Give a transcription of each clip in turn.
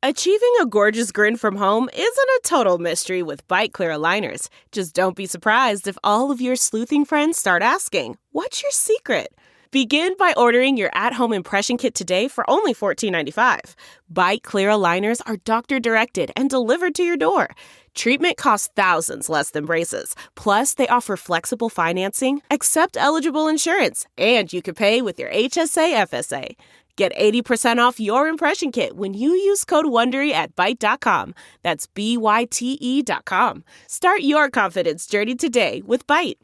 Achieving a gorgeous grin from home isn't a total mystery with Bite Clear aligners. Just don't be surprised if all of your sleuthing friends start asking, "What's your secret?" Begin by ordering your at-home impression kit today for only $14.95. Bite Clear aligners are doctor-directed and delivered to your door. Treatment costs thousands less than braces. Plus, they offer flexible financing, accept eligible insurance, and you can pay with your HSA FSA. Get 80% off your impression kit when you use code WONDERY at Byte.com. That's BYTE.com. Start your confidence journey today with Byte.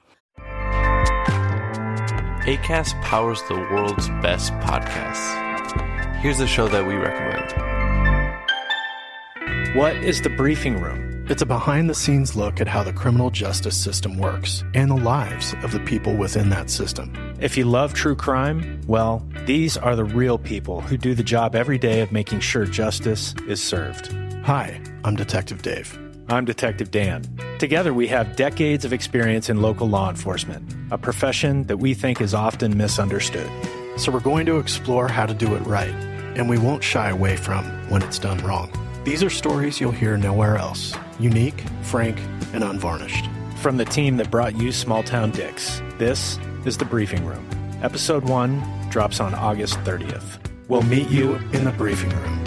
Acast powers the world's best podcasts. Here's a show that we recommend. What is The Briefing Room? It's a behind-the-scenes look at how the criminal justice system works and the lives of the people within that system. If you love true crime, well, these are the real people who do the job every day of making sure justice is served. Hi, I'm Detective Dave. I'm Detective Dan. Together we have decades of experience in local law enforcement, a profession that we think is often misunderstood. So we're going to explore how to do it right, and we won't shy away from when it's done wrong. These are stories you'll hear nowhere else. Unique, frank, and unvarnished. From the team that brought you Small Town Dicks, this is The Briefing Room. Episode 1 drops on August 30th. We'll meet you in the briefing room.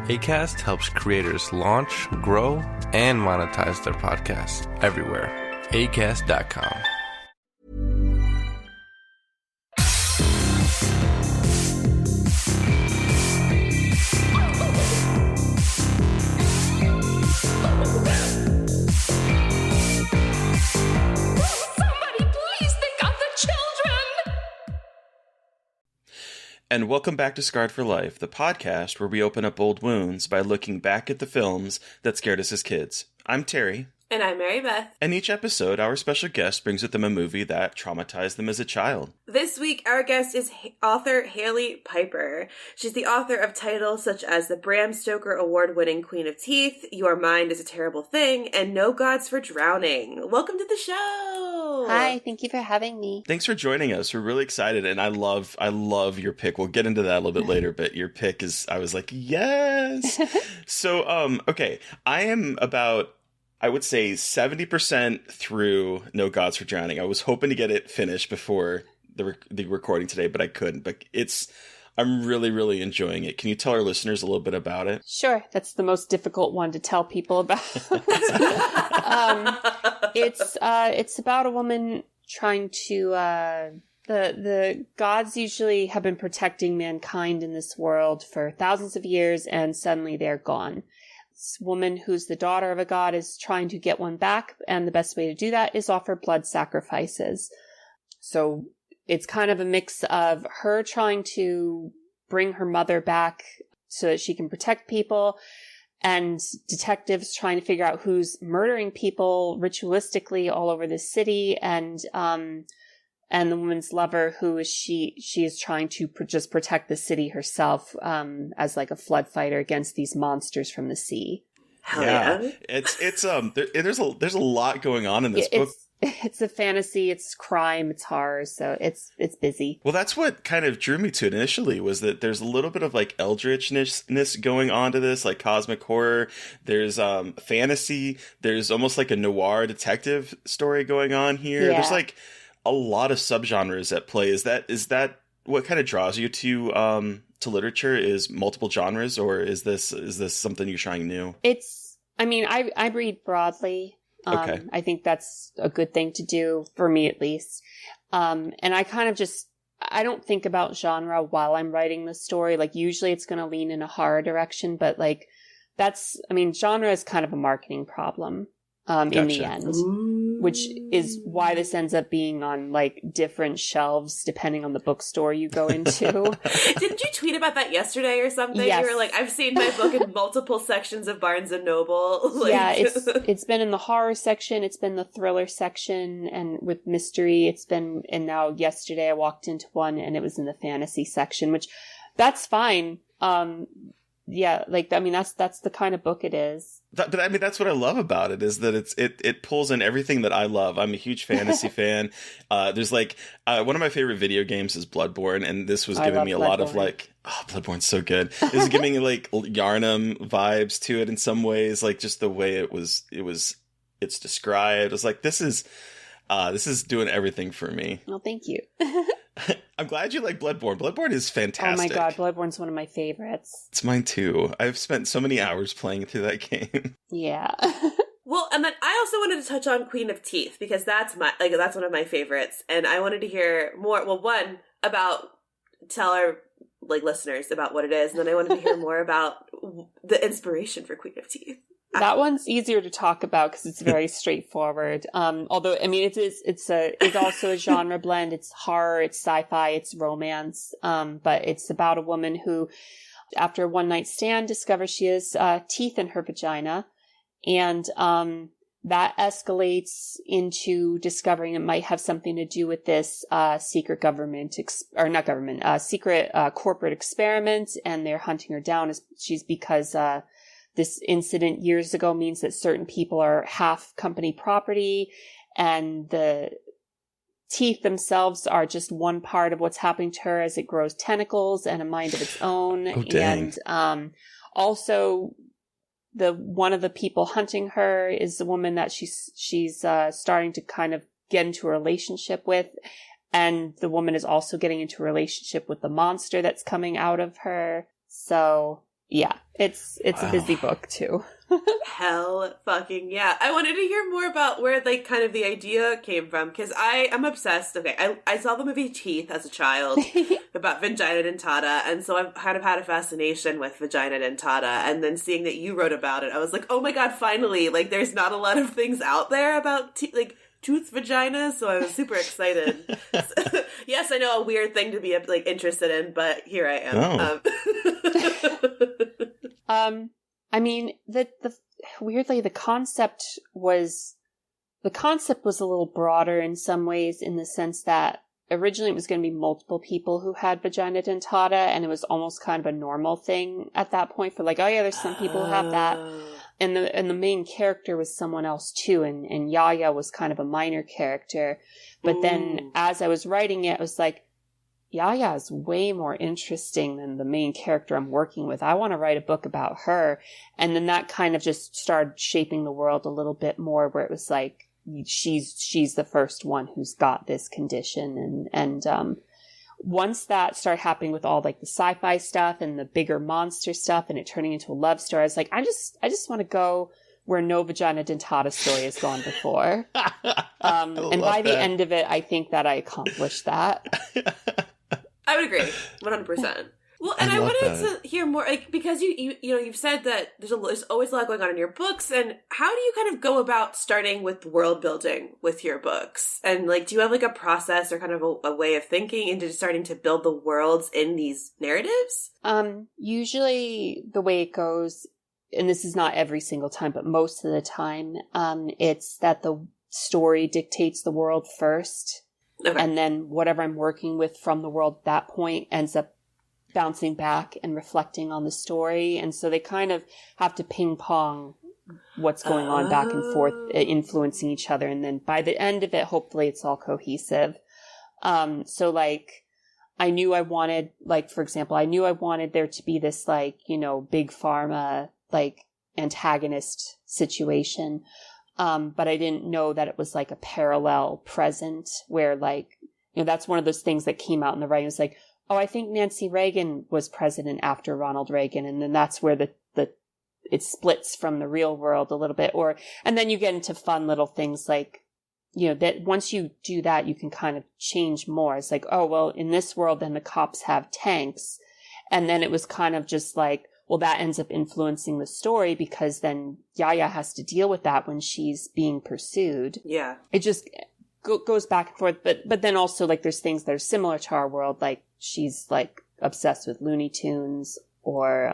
Acast helps creators launch, grow, and monetize their podcasts everywhere. Acast.com. And welcome back to Scarred for Life, the podcast where we open up old wounds by looking back at the films that scared us as kids. I'm Terry. And I'm Mary Beth. And each episode, our special guest brings with them a movie that traumatized them as a child. This week, our guest is author Hailey Piper. She's the author of titles such as the Bram Stoker award-winning Queen of Teeth, Your Mind is a Terrible Thing, and No Gods for Drowning. Welcome to the show! Hi, thank you for having me. Thanks for joining us. We're really excited, and I love your pick. We'll get into that a little bit later, but your pick is, I was like, yes! So, okay, I am about, I would say 70% through No Gods for Drowning. I was hoping to get it finished before the recording today, but I couldn't. But I'm really, really enjoying it. Can you tell our listeners a little bit about it? Sure. That's the most difficult one to tell people about. It's about a woman trying to, the gods usually have been protecting mankind in this world for thousands of years, and suddenly they're gone. This woman who's the daughter of a god is trying to get one back, and the best way to do that is offer blood sacrifices. So it's kind of a mix of her trying to bring her mother back so that she can protect people, and detectives trying to figure out who's murdering people ritualistically all over the city, and the woman's lover, who is she is trying to just protect the city herself, as like a flood fighter against these monsters from the sea. Hell yeah. There's a lot going on in this book. It's a fantasy, it's crime, it's horror, so it's busy. Well, that's what kind of drew me to it initially, was that there's a little bit of like eldritchness going on to this, like cosmic horror. There's fantasy. There's almost like a noir detective story going on here. Yeah. There's like a lot of subgenres at play. Is that what kind of draws you to literature? Is multiple genres, or is this something you're trying new? I read broadly. Okay. I think that's a good thing to do, for me at least. And I kind of I don't think about genre while I'm writing the story. Like, usually it's going to lean in a horror direction, but like, genre is kind of a marketing problem. In the end, which is why this ends up being on like different shelves depending on the bookstore you go into. Didn't you tweet about that yesterday or something? Yes. You were like, I've seen my book in multiple sections of Barnes and Noble. Yeah, it's been in the horror section, it's been the thriller section, and with mystery, and now yesterday I walked into one and it was in the fantasy section, which that's fine. yeah, like, I mean, that's the kind of book it is. But I mean, that's what I love about it, is that it pulls in everything that I love. I'm a huge fantasy fan. There's like one of my favorite video games is Bloodborne, and this was giving me a lot of like, oh, Bloodborne's so good. This is giving me like Yarnum vibes to it in some ways, like just the way it's described. It's like this is doing everything for me. Well, thank you. I'm glad you like Bloodborne. Bloodborne is fantastic. Oh my god, Bloodborne's one of my favorites. It's mine too. I've spent so many hours playing through that game. Yeah. Well, and then I also wanted to touch on Queen of Teeth, because that's one of my favorites, and I wanted to hear more. Well, one about, tell our like listeners about what it is, and then I wanted to hear more about the inspiration for Queen of Teeth. That one's easier to talk about because it's very straightforward. Although, I mean, it's also a genre blend. It's horror, it's sci-fi, it's romance. But it's about a woman who, after a one-night stand, discovers she has teeth in her vagina. And that escalates into discovering it might have something to do with this secret secret corporate experiment. And they're hunting her down because this incident years ago means that certain people are half company property, and the teeth themselves are just one part of what's happening to her as it grows tentacles and a mind of its own. Oh, dang. And also, one of the people hunting her is the woman that she's starting to kind of get into a relationship with, and the woman is also getting into a relationship with the monster that's coming out of her. So yeah, it's a busy book too. Hell fucking yeah. I wanted to hear more about where like kind of the idea came from, because I am obsessed. Okay, I saw the movie Teeth as a child about vagina dentata, and so I've kind of had a fascination with vagina dentata, and then seeing that you wrote about it, I was like, oh my god, finally, like there's not a lot of things out there about like tooth vagina, so I was super excited. Yes, I know, a weird thing to be like interested in, but here I am. Oh. I mean, weirdly, the concept was a little broader in some ways, in the sense that originally it was going to be multiple people who had vagina dentata, and it was almost kind of a normal thing at that point for like, oh yeah, there's some people who have that. And the main character was someone else too, and Yaya was kind of a minor character. But then as I was writing it, I was like, Yaya is way more interesting than the main character I'm working with. I want to write a book about her. And then that kind of just started shaping the world a little bit more, where it was like, she's the first one who's got this condition. And once that started happening with all like the sci-fi stuff and the bigger monster stuff, and it turning into a love story, I was like, I just want to go where no vagina dentata story has gone before. And by the end of it, I think that I accomplished that. I would agree, 100%. Well, and I wanted to hear more, like, because you've said that there's always a lot going on in your books, and how do you kind of go about starting with world building with your books? And like, do you have like a process or kind of a way of thinking into starting to build the worlds in these narratives? Usually the way it goes, and this is not every single time, but most of the time, it's that the story dictates the world first. Okay. And then whatever I'm working with from the world at that point ends up bouncing back and reflecting on the story. And so they kind of have to ping pong what's going on back and forth, influencing each other. And then by the end of it, hopefully it's all cohesive. So like, I knew I wanted, like, for example, I knew I wanted there to be this, like, you know, big pharma, like, antagonist situation. But I didn't know that it was like a parallel present where, like, you know, that's one of those things that came out in the writing. It was like, oh, I think Nancy Reagan was president after Ronald Reagan. And then that's where it splits from the real world a little bit. And then you get into fun little things like, you know, that once you do that, you can kind of change more. It's like, oh, well, in this world, then the cops have tanks. And then it was kind of just like, well, that ends up influencing the story because then Yaya has to deal with that when she's being pursued. Yeah. It just goes back and forth. But then also, like, there's things that are similar to our world. Like, she's, like, obsessed with Looney Tunes or,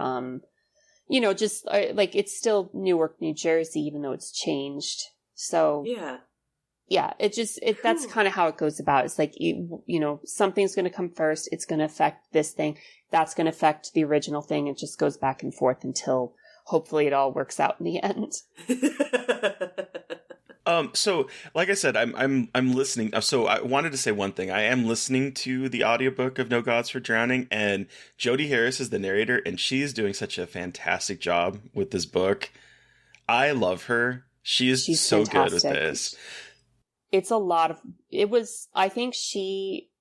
you know, just, like, it's still Newark, New Jersey, even though it's changed. So. Yeah. Yeah, that's kind of how it goes about. It's like, something's going to come first. It's going to affect this thing. That's going to affect the original thing. It just goes back and forth until hopefully it all works out in the end. So like I said, I'm listening. So I wanted to say one thing. I am listening to the audiobook of No Gods for Drowning, and Jodie Harris is the narrator, and she's doing such a fantastic job with this book. I love her. She's so fantastic. Good with this. It's a lot of, I think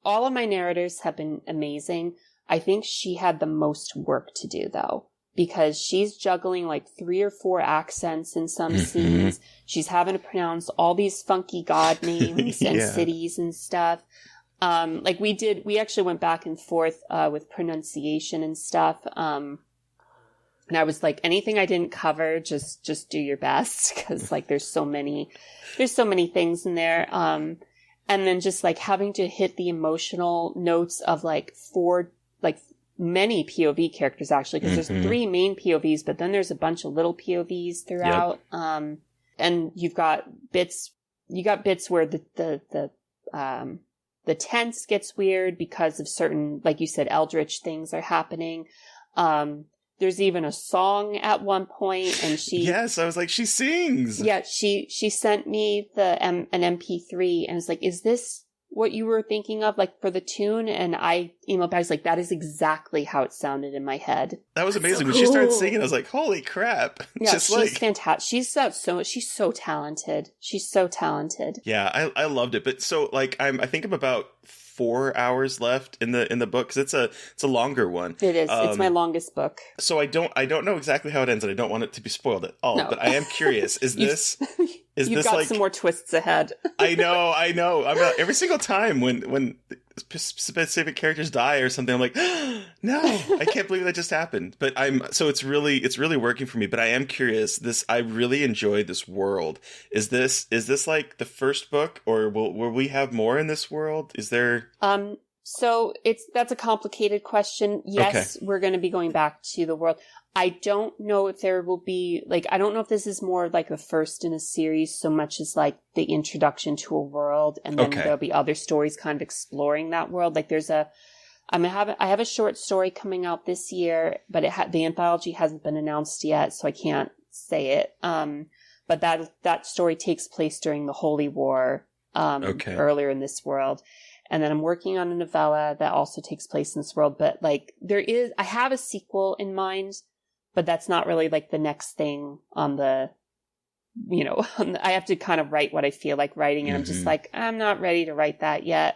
all of my narrators have been amazing. I think she had the most work to do though, because she's juggling like 3 or 4 accents in some scenes. She's having to pronounce all these funky god names and cities and stuff. We actually went back and forth with pronunciation and stuff. And I was like, anything I didn't cover, just do your best, because like there's so many things in there. And then just like having to hit the emotional notes of like 4, like many POV characters actually, because there's 3 main POVs, but then there's a bunch of little POVs throughout. Yep. And you got bits where the tense gets weird because of certain, like you said, eldritch things are happening. There's even a song at one point, and yes, I was like, she sings. Yeah, she sent me an MP3, and it's like, is this what you were thinking of, like, for the tune? And I emailed back, I was like, that is exactly how it sounded in my head. That was amazing. When she started singing, I was like, holy crap. Yeah, she's fantastic. She's so talented. She's so talented. Yeah, I loved it. But so, like, I think I'm about 4 hours left in the book, because it's a longer one. It is. It's my longest book. So I don't know exactly how it ends, and I don't want it to be spoiled at all. No. But I am curious. Is this got like some more twists ahead? I know. Every single time when specific characters die or something, I'm like, no, I can't believe that just happened. But it's really working for me. But I am curious. I really enjoyed this world. Is this like the first book, or will we have more in this world? Is there? So that's a complicated question. Yes, okay. We're going to be going back to the world. I don't know if there will be, like, I don't know if this is more like the first in a series so much as like the introduction to a world, and then there'll be other stories kind of exploring that world. Like I have a short story coming out this year, but the anthology hasn't been announced yet, so I can't say it. But that story takes place during the Holy War, earlier in this world. And then I'm working on a novella that also takes place in this world. But like I have a sequel in mind, but that's not really like the next thing on the, I have to kind of write what I feel like writing. And I'm just like, I'm not ready to write that yet.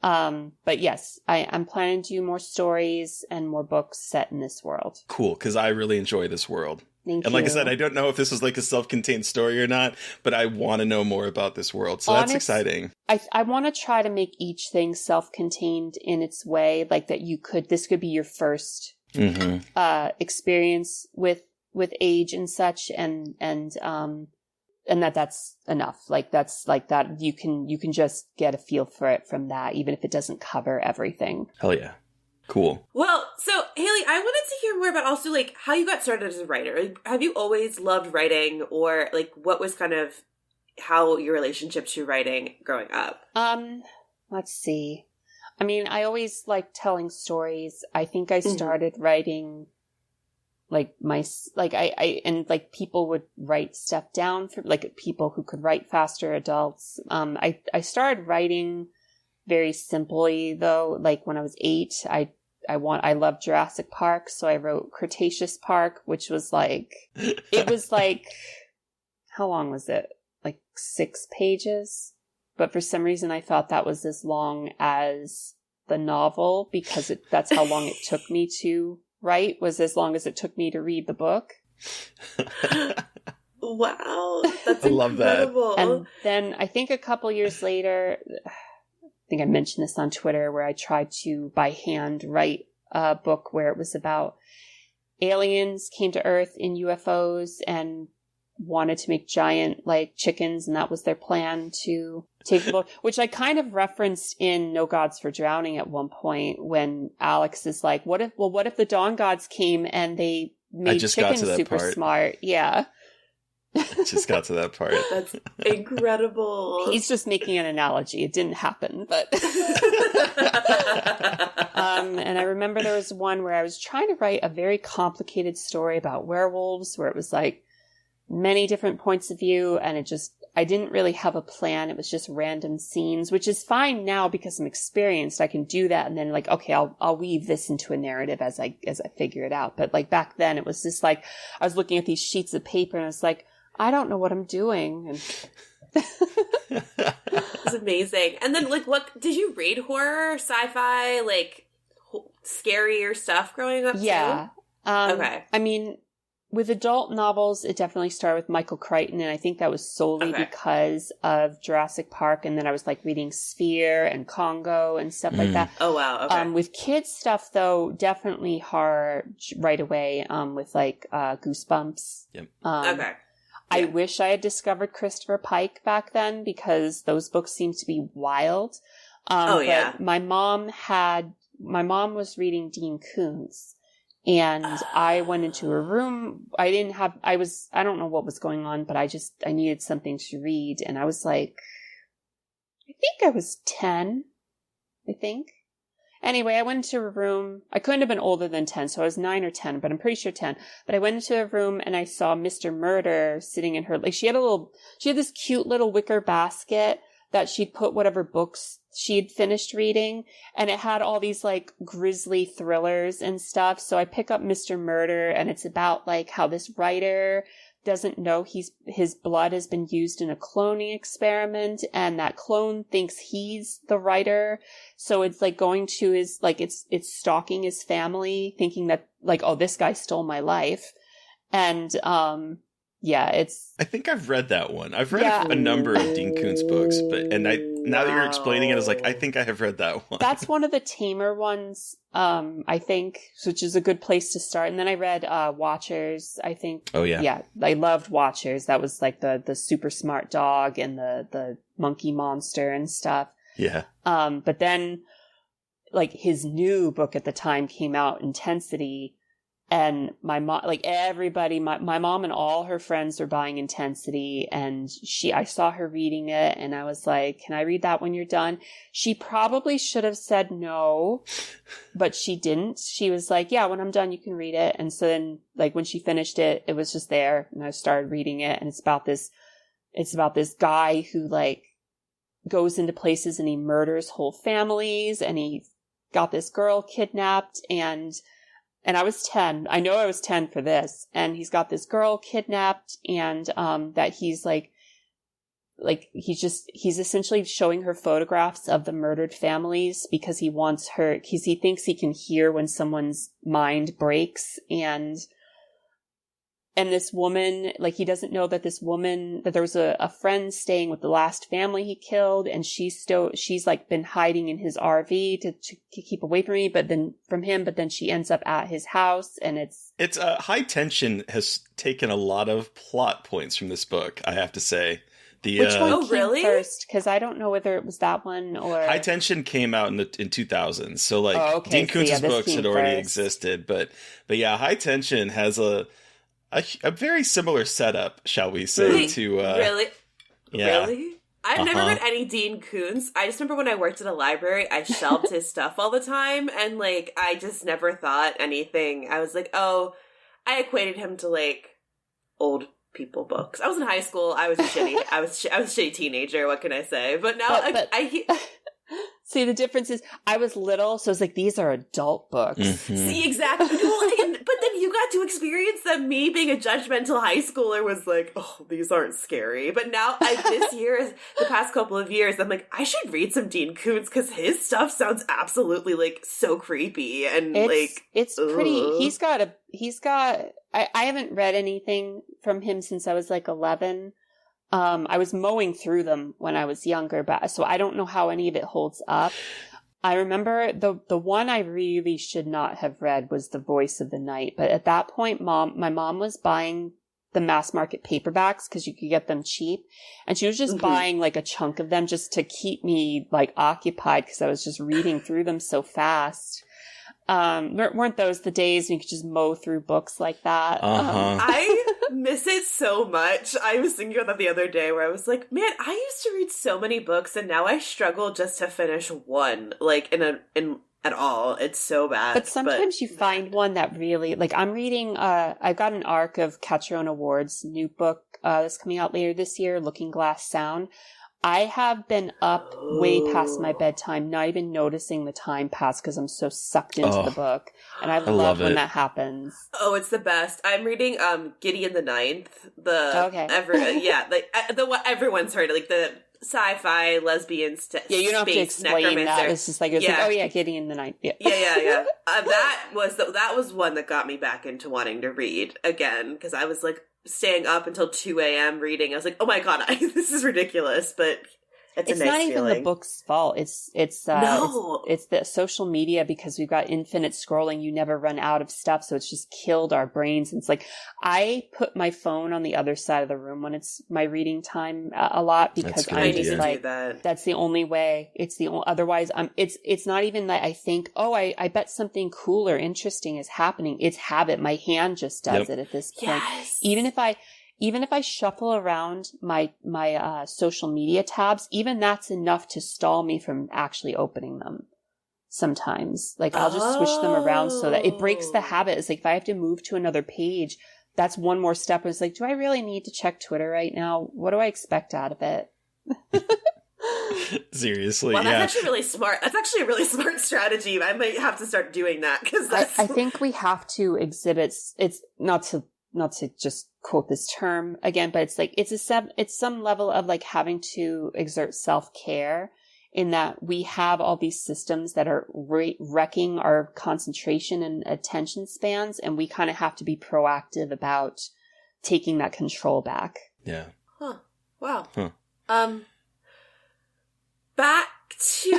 But yes, I'm planning to do more stories and more books set in this world. Cool. 'Cause I really enjoy this world. Thank and like I said, I don't know if this is like a self-contained story or not, but I want to know more about this world. So that's exciting. I want to try to make each thing self-contained in its way, like that this could be your first experience with age and such, and that's enough. Like that's like that you can just get a feel for it from that, even if it doesn't cover everything. Hell yeah. Cool. Well, so Hailey, I wanted to hear more about also like how you got started as a writer. Like, have you always loved writing, or like what was kind of how your relationship to writing growing up? Let's see. I mean, I always liked telling stories. I think I started writing like people would write stuff down for like people who could write faster, adults. I started writing very simply though. Like when I was 8, I loved Jurassic Park, so I wrote Cretaceous Park, which was like, it was like, how long was it? Like 6 pages? But for some reason I thought that was as long as the novel, because that's how long it took me to write, was as long as it took me to read the book. Wow, that's I love incredible. that. And then I think a couple years later, I think I mentioned this on Twitter, where I tried to by hand write a book where it was about aliens came to Earth in UFOs and wanted to make giant like chickens, and that was their plan to take the world, which I kind of referenced in No Gods for Drowning at one point, when Alex is like, what if the Dawn Gods came and they made chickens super smart? Yeah. Just got to that part. That's incredible. He's just making an analogy. It didn't happen, but and I remember there was one where I was trying to write a very complicated story about werewolves, where it was like many different points of view, and I didn't really have a plan. It was just random scenes, which is fine now because I'm experienced. I can do that, and then like, okay, I'll weave this into a narrative as I figure it out. But like back then, it was just like I was looking at these sheets of paper, and I was like, I don't know what I'm doing. And it's amazing. And then, like, what did you read? Horror, sci-fi, like scarier stuff growing up? Yeah. Too? Okay. I mean, with adult novels, it definitely started with Michael Crichton, and I think that was solely because of Jurassic Park. And then I was like reading Sphere and Congo and stuff like that. Oh wow. Okay. With kids stuff, though, definitely horror right away. With like Goosebumps. Yep. Okay. I wish I had discovered Christopher Pike back then because those books seem to be wild. But my mom was reading Dean Koontz, and I went into her room. I don't know what was going on, but I needed something to read. And I was like, I think I was 10, I think. Anyway, I went into a room. I couldn't have been older than 10, so I was 9 or 10, but I'm pretty sure 10. But I went into a room and I saw Mr. Murder sitting in her, like she had this cute little wicker basket that she'd put whatever books she'd finished reading, and it had all these like grisly thrillers and stuff. So I pick up Mr. Murder, and it's about like how this writer doesn't know his blood has been used in a cloning experiment, and that clone thinks he's the writer. So it's like going to his, like it's stalking his family, thinking that like, oh, this guy stole my life. And I think I've read that one. I've read a number of Dean Koontz books, now that you're explaining it, I was like, I think I have read that one. That's one of the tamer ones, I think, which is a good place to start. And then I read Watchers, I think. Oh, yeah. Yeah, I loved Watchers. That was like the super smart dog and the monkey monster and stuff. Yeah. But then, like, his new book at the time came out, Intensity. And my mom, like everybody, my mom and all her friends were buying Intensity, and I saw her reading it, and I was like, can I read that when you're done? She probably should have said no, but she didn't. She was like, yeah, when I'm done, you can read it. And so then, like, when she finished it, it was just there, and I started reading it, and it's about this guy who, like, goes into places and he murders whole families, and he got this girl kidnapped, and I was 10. I know I was 10 for this. And he's got this girl kidnapped, and that he's he's essentially showing her photographs of the murdered families because he wants her, because he thinks he can hear when someone's mind breaks. And this woman, like, he doesn't know that that there was a friend staying with the last family he killed, and she's like been hiding in his RV to keep away from him, but then she ends up at his house, and it's High Tension has taken a lot of plot points from this book, I have to say. Which one came first? Because I don't know whether it was that one or... High Tension came out in 2000, so like Dean Koontz's books had already existed, but yeah, High Tension has a very similar setup, shall we say, to... Really? Yeah. Really? I've never read any Dean Koontz. I just remember when I worked at a library, I shelved his stuff all the time, and, like, I just never thought anything. I was like, oh, I equated him to, like, old people books. I was in high school. I was a shitty teenager. What can I say? But now See, the difference is I was little, so it's like, these are adult books. Mm-hmm. See, exactly. But then you got to experience them. Me being a judgmental high schooler was like, oh, these aren't scary. But now, the past couple of years, I'm like, I should read some Dean Koontz because his stuff sounds absolutely, like, so creepy. And, it's pretty, he's got, I haven't read anything from him since I was, like, 11. I was mowing through them when I was younger, so I don't know how any of it holds up. I remember the one I really should not have read was The Voice of the Night, but at that point, my mom was buying the mass market paperbacks because you could get them cheap, and she was just buying like a chunk of them just to keep me like occupied because I was just reading through them so fast. Weren't those the days when you could just mow through books like that? I miss it so much. I was thinking about that the other day where I was like, man, I used to read so many books and now I struggle just to finish one, like in at all. It's so bad. But sometimes you find one that really, like, I'm reading, I've got an arc of Catch Your Own Award's new book that's coming out later this year, Looking Glass Sound. I have been up way past my bedtime, not even noticing the time pass because I'm so sucked into the book. And I love when that happens. Oh, it's the best. I'm reading Gideon the Ninth. Everyone's heard it, like the sci-fi lesbian yeah, you don't have to explain that. It's just like, like, oh yeah, Gideon the Ninth. Yeah. That was one that got me back into wanting to read again because I was like staying up until 2 a.m. reading. I was like, oh my god, this is ridiculous, but it's a nice not even feeling. The book's fault. It's the social media, because we've got infinite scrolling. You never run out of stuff, so it's just killed our brains. And it's like, I put my phone on the other side of the room when it's my reading time a lot, because I'm just like, that's the only way. Otherwise it's not even that I think, oh, I bet something cool or interesting is happening. It's habit. My hand just does it at this point. Yes. Even if I shuffle around my social media tabs, even that's enough to stall me from actually opening them sometimes. Like, I'll just switch them around so that it breaks the habit. It's like, if I have to move to another page, that's one more step. It's like, do I really need to check Twitter right now? What do I expect out of it? Seriously, well, that's actually really smart. That's actually a really smart strategy. I might have to start doing that, because I think we have to exhibit. It's not to just quote this term again, but it's like, it's some level of like having to exert self-care, in that we have all these systems that are wrecking our concentration and attention spans, and we kind of have to be proactive about taking that control back. Yeah. Huh. Wow. Huh. Back to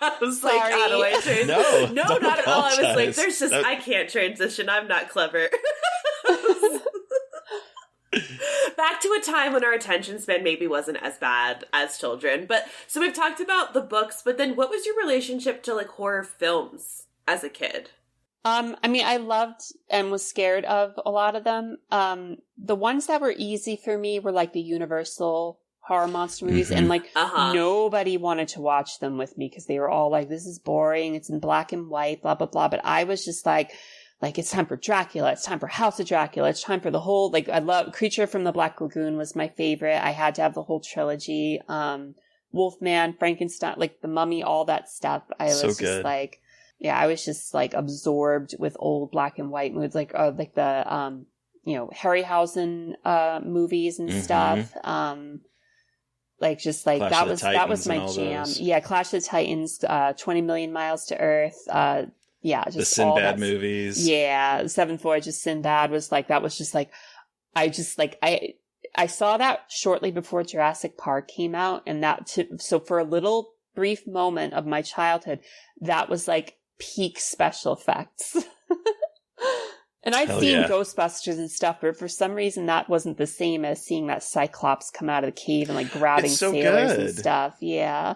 I was Sorry. like, how do I transition? No, not at all. I was like, apologize. there's just, I can't transition. I'm not clever. Back to a time when our attention span maybe wasn't as bad as children. But so we've talked about the books, but then what was your relationship to like horror films as a kid? I mean, I loved and was scared of a lot of them. The ones that were easy for me were like the Universal horror monster movies, and like nobody wanted to watch them with me because they were all like, this is boring, it's in black and white, blah blah blah. But I was just like it's time for Dracula, it's time for House of Dracula, it's time for the whole, like, I love Creature from the Black Lagoon was my favorite. I had to have the whole trilogy. Wolfman, Frankenstein, like the Mummy, all that stuff. I was just like, yeah, I was just like absorbed with old black and white movies, like the Harryhausen movies and stuff. Like, just like Clash that was my jam. Those. Yeah, Clash of the Titans, 20 Million Miles to Earth. Yeah, just the Sinbad movies. Yeah, Seventh Voyage of Sinbad was like, that was just like, I saw that shortly before Jurassic Park came out, and so for a little brief moment of my childhood, that was like peak special effects. And I'd seen Ghostbusters and stuff, but for some reason that wasn't the same as seeing that Cyclops come out of the cave and like grabbing sailors and stuff. Yeah.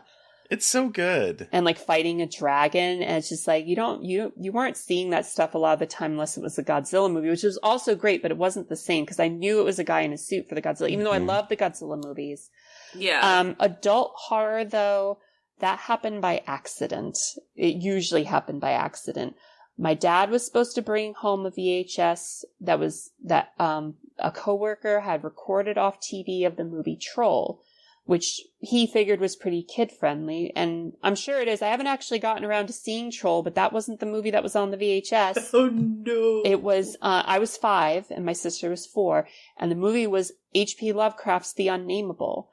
It's so good. And like fighting a dragon, and it's just like, you weren't seeing that stuff a lot of the time unless it was a Godzilla movie, which was also great, but it wasn't the same because I knew it was a guy in a suit for the Godzilla, even though I love the Godzilla movies. Yeah. Adult horror though, that happened by accident. It usually happened by accident. My dad was supposed to bring home a VHS that a coworker had recorded off TV of the movie Troll, which he figured was pretty kid-friendly, and I'm sure it is. I haven't actually gotten around to seeing Troll, but that wasn't the movie that was on the VHS. Oh, no. It was, I was 5, and my sister was 4, and the movie was H.P. Lovecraft's The Unnameable.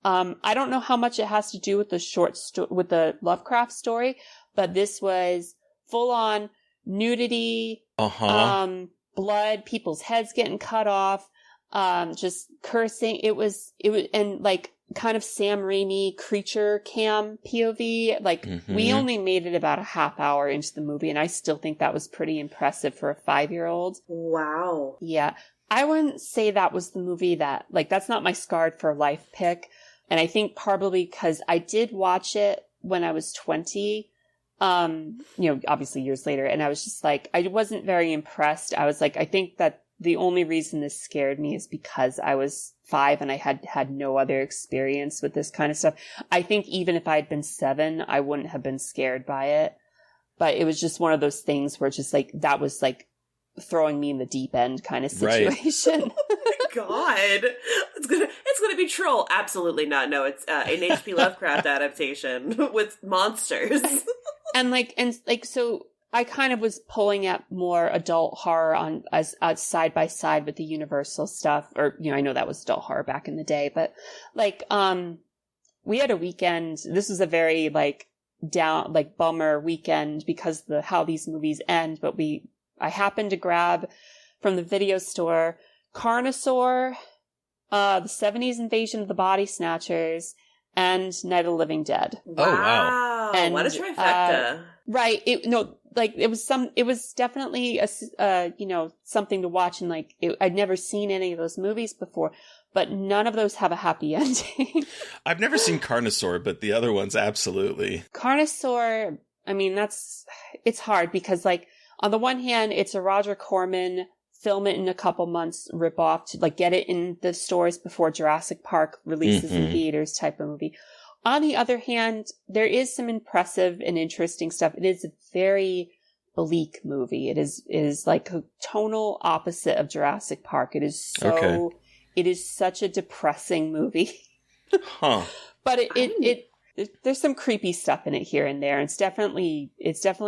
I don't know how much it has to do with with the Lovecraft story, but this was full-on nudity, blood, people's heads getting cut off, just cursing. It was, and like, kind of Sam Raimi creature cam POV. Like, we only made it about a half hour into the movie, and I still think that was pretty impressive for a 5-year-old. Wow. Yeah. I wouldn't say that was the movie that, like, that's not my scarred for life pick. And I think probably because I did watch it when I was 20. Obviously years later. And I was just like, I wasn't very impressed. I was like, I think that the only reason this scared me is because I was 5 and I had no other experience with this kind of stuff. I think even if I had been 7, I wouldn't have been scared by it. But it was just one of those things where just like, that was like throwing me in the deep end kind of situation. Right. Oh my God. It's gonna be Troll. Absolutely not. No, it's an H.P. Lovecraft adaptation with monsters. So I kind of was pulling at more adult horror as side by side with the Universal stuff, or I know that was adult horror back in the day, but like we had a weekend. This was a very like down like bummer weekend because how these movies end. But I happened to grab from the video store Carnosaur, the 70s Invasion of the Body Snatchers, and Night of the Living Dead. Wow. Oh wow! And what a trifecta! Right. It was definitely something to watch, and like I'd never seen any of those movies before, but none of those have a happy ending. I've never seen Carnosaur, but the other ones absolutely. Carnosaur, I mean, it's hard because like on the one hand, it's a Roger Corman film it in a couple months ripoff to like get it in the stores before Jurassic Park releases in theaters type of movie. On the other hand, there is some impressive and interesting stuff. It is a very bleak movie. It is like a tonal opposite of Jurassic Park. It is It is such a depressing movie. Huh. But there's some creepy stuff in it here and there. It's definitely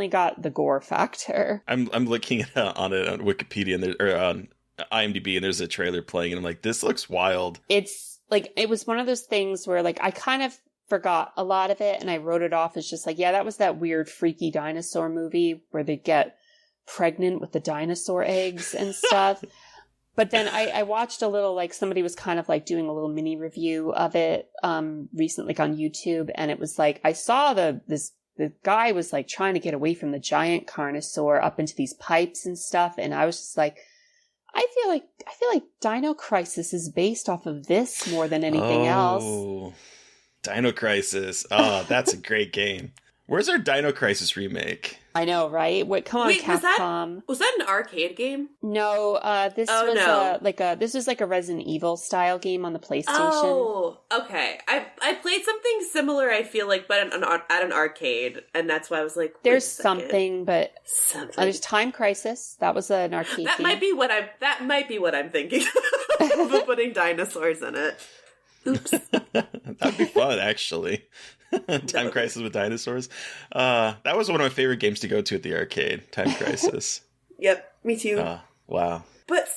got the gore factor. I'm looking on it on Wikipedia or on IMDb, and there's a trailer playing, and I'm like, this looks wild. It's like it was one of those things where like I kind of forgot a lot of it, and I wrote it off as just like, yeah, that was that weird freaky dinosaur movie where they get pregnant with the dinosaur eggs and stuff. But then I watched a little, like somebody was kind of like doing a little mini review of it recently, like on YouTube, and it was like I saw the guy was like trying to get away from the giant Carnosaur up into these pipes and stuff, and I was just like, I feel like Dino Crisis is based off of this more than anything else. Dino Crisis. Oh, that's a great game. Where's our Dino Crisis remake? I know, right? Come on, Capcom. Was that an arcade game? No, this was like a Resident Evil style game on the PlayStation. Oh, okay. I played something similar, I feel like, but at an arcade, and that's why I was like, there's something, but there's Time Crisis. That was an arcade game. That might be what I'm thinking of putting dinosaurs in it. Oops. That'd be fun, actually. Time Crisis with dinosaurs. That was one of my favorite games to go to at the arcade. Time Crisis. Yep, me too. Wow. But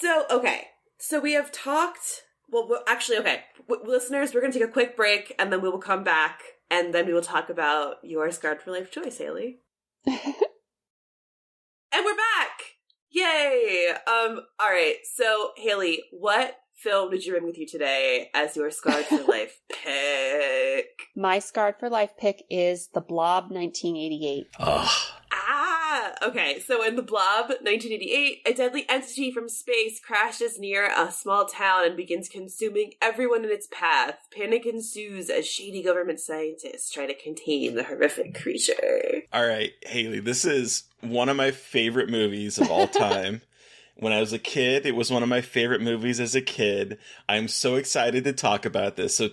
so we have talked. Well, actually, okay, listeners, we're going to take a quick break, and then we will come back, and then we will talk about your Scarred for Life choice, Hailey. And we're back! Yay! All right. So, Hailey, what film did you bring with you today as your Scarred for Life pick? My Scarred for Life pick is The Blob 1988. Okay. So in The Blob 1988, a deadly entity from space crashes near a small town and begins consuming everyone in its path. Panic ensues as shady government scientists try to contain the horrific creature. All right, Hailey, this is one of my favorite movies of all time. When I was a kid, it was one of my favorite movies as a kid. I'm so excited to talk about this. So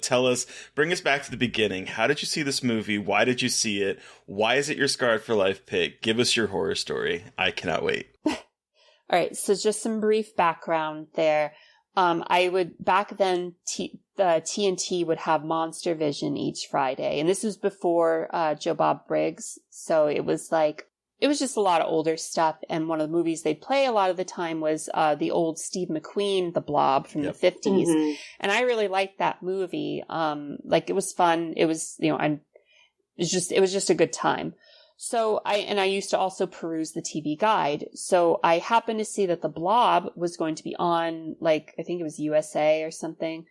bring us back to the beginning. How did you see this movie? Why did you see it? Why is it your Scarred for Life pick? Give us your horror story. I cannot wait. All right. So just some brief background there. Back then, TNT would have Monster Vision each Friday. And this was before Joe Bob Briggs. So it was just a lot of older stuff, and one of the movies they'd play a lot of the time was the old Steve McQueen, The Blob from the 50s. Mm-hmm. And I really liked that movie. It was fun. It was, it was just a good time. So I used to also peruse the TV guide. So I happened to see that The Blob was going to be on, I think it was USA or something,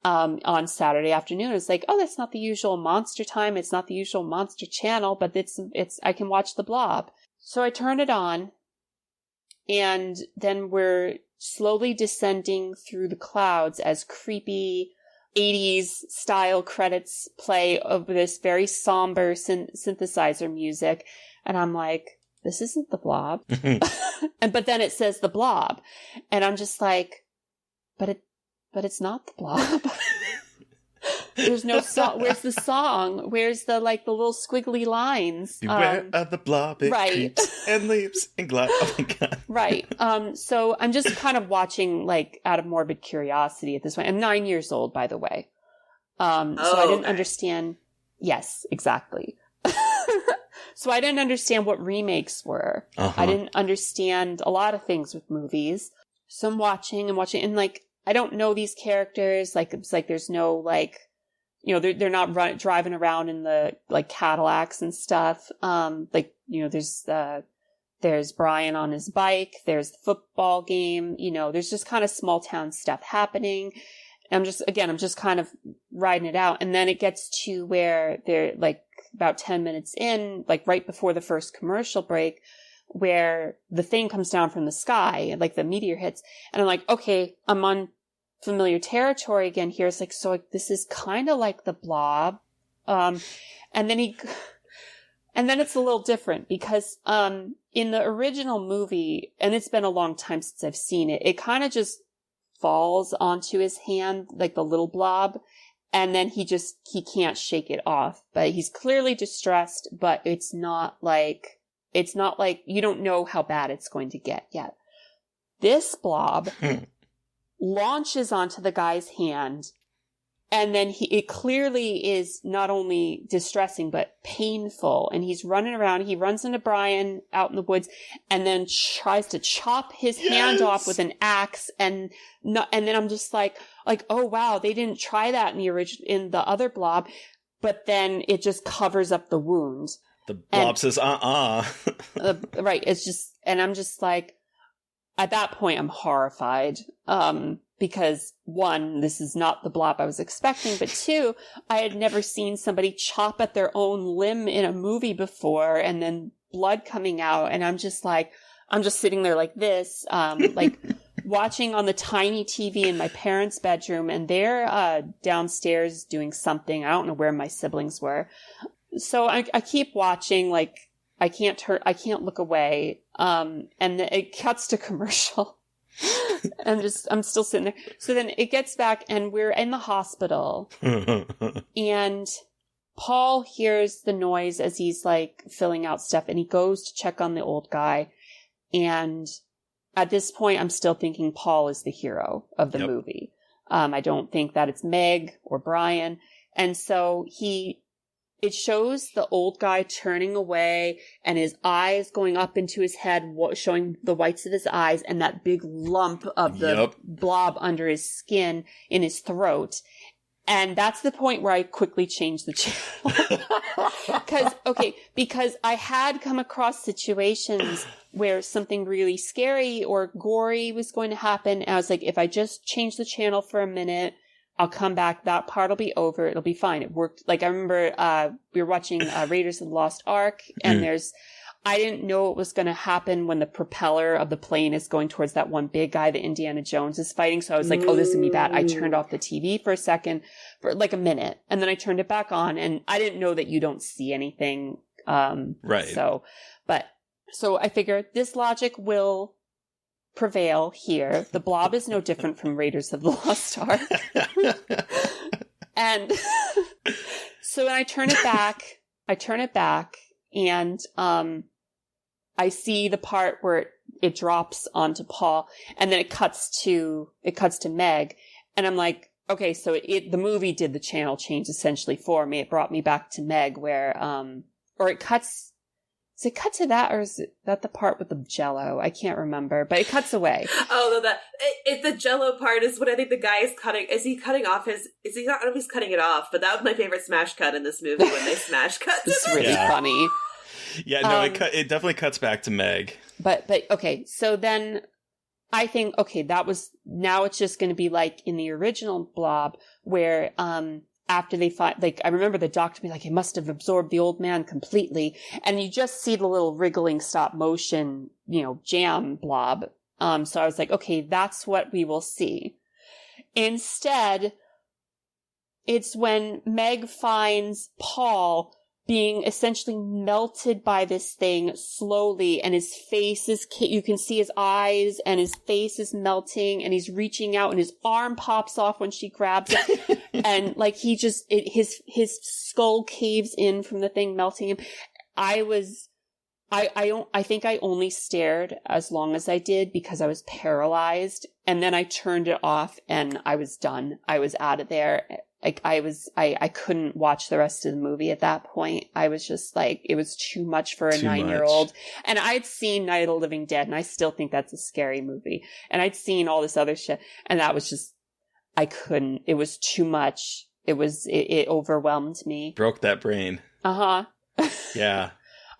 on Saturday afternoon. It's like, oh, that's not the usual monster time. It's not the usual monster channel, but I can watch The Blob. So I turned it on, and then we're slowly descending through the clouds as creepy 80s style credits play over this very somber synthesizer music. And I'm like, this isn't the Blob. But then it says the Blob. And I'm just like, but it's not the Blob. There's no song. Where's the song? Where's the little squiggly lines? Beware of the Blob. It creeps and leaps and glides. Oh my God. Right. So I'm just kind of watching out of morbid curiosity at this point. I'm 9 years old, by the way. So I didn't understand. Yes, exactly. So I didn't understand what remakes were. I didn't understand a lot of things with movies. So I'm watching, and I don't know these characters. It's there's no they're not driving around in the Cadillacs and stuff. There's Brian on his bike. There's the football game. There's just kind of small town stuff happening. I'm just kind of riding it out. And then it gets to where they're about 10 minutes in, right before the first commercial break, where the thing comes down from the sky, the meteor hits. And I'm like, okay, I'm on familiar territory again here. It's this is kind of like the Blob. And then it's a little different because, in the original movie, and it's been a long time since I've seen it, it kind of just falls onto his hand, the little blob. And then he can't shake it off, but he's clearly distressed, but it's not like you don't know how bad it's going to get yet. This blob launches onto the guy's hand, and then it clearly is not only distressing, but painful. And he's running around. He runs into Brian out in the woods and then tries to chop his hand off with an axe. And then I'm just like, oh wow, they didn't try that in the other Blob, but then it just covers up the wound. The Blob says, right. It's just, and I'm just like, at that point, I'm horrified. Because one, this is not the Blob I was expecting, but two, I had never seen somebody chop at their own limb in a movie before and then blood coming out. And I'm just sitting there like this, watching on the tiny TV in my parents' bedroom, and they're downstairs doing something. I don't know where my siblings were. So I keep watching, I can't look away. And it cuts to commercial. I'm still sitting there. So then it gets back and we're in the hospital and Paul hears the noise as he's filling out stuff, and he goes to check on the old guy. And at this point, I'm still thinking Paul is the hero of the movie. I don't think that it's Meg or Brian. And so it shows the old guy turning away and his eyes going up into his head, showing the whites of his eyes and that big lump of the blob under his skin in his throat. And that's the point where I quickly changed the channel. Because I had come across situations where something really scary or gory was going to happen. And I was like, if I just change the channel for a minute, I'll come back. That part will be over. It'll be fine. It worked. I remember we were watching Raiders of the Lost Ark, and I didn't know what was going to happen when the propeller of the plane is going towards that one big guy that Indiana Jones is fighting. So I was like, oh, this is going to be bad. I turned off the TV for a second, for a minute, and then I turned it back on, and I didn't know that you don't see anything. Right. So I figured this logic will prevail here. The Blob is no different from Raiders of the Lost Ark. And so when I turn it back and I see the part where it drops onto Paul, and then it cuts to Meg, and I'm like, okay, so the movie did the channel change essentially for me. It brought me back to Meg where or it cuts. Does it cut to that, or is that the part with the Jello? I can't remember, but it cuts away. Oh, no, the Jello part is what I think the guy is cutting. Is he cutting off his? Is he not? I don't know if he's cutting it off, but that was my favorite smash cut in this movie when they smash cut. It's really funny. Yeah, no, it definitely cuts back to Meg. But okay, so then I think now it's just going to be like in the original Blob where after they fight, I remember the doctor being like, it must have absorbed the old man completely. And you just see the little wriggling stop motion, jam blob. So I was like, okay, that's what we will see. Instead, it's when Meg finds Paul being essentially melted by this thing slowly, and his face is, you can see his eyes and his face is melting, and he's reaching out and his arm pops off when she grabs it. And like his skull caves in from the thing melting him. I think I only stared as long as I did because I was paralyzed, and then I turned it off and I was done. I was out of there. Like I couldn't watch the rest of the movie at that point. I was just like, it was too much for a 9-year-old. And I'd seen Night of the Living Dead, and I still think that's a scary movie. And I'd seen all this other shit, and that was just, I couldn't. It was too much. It overwhelmed me. Broke that brain. Uh-huh. Yeah.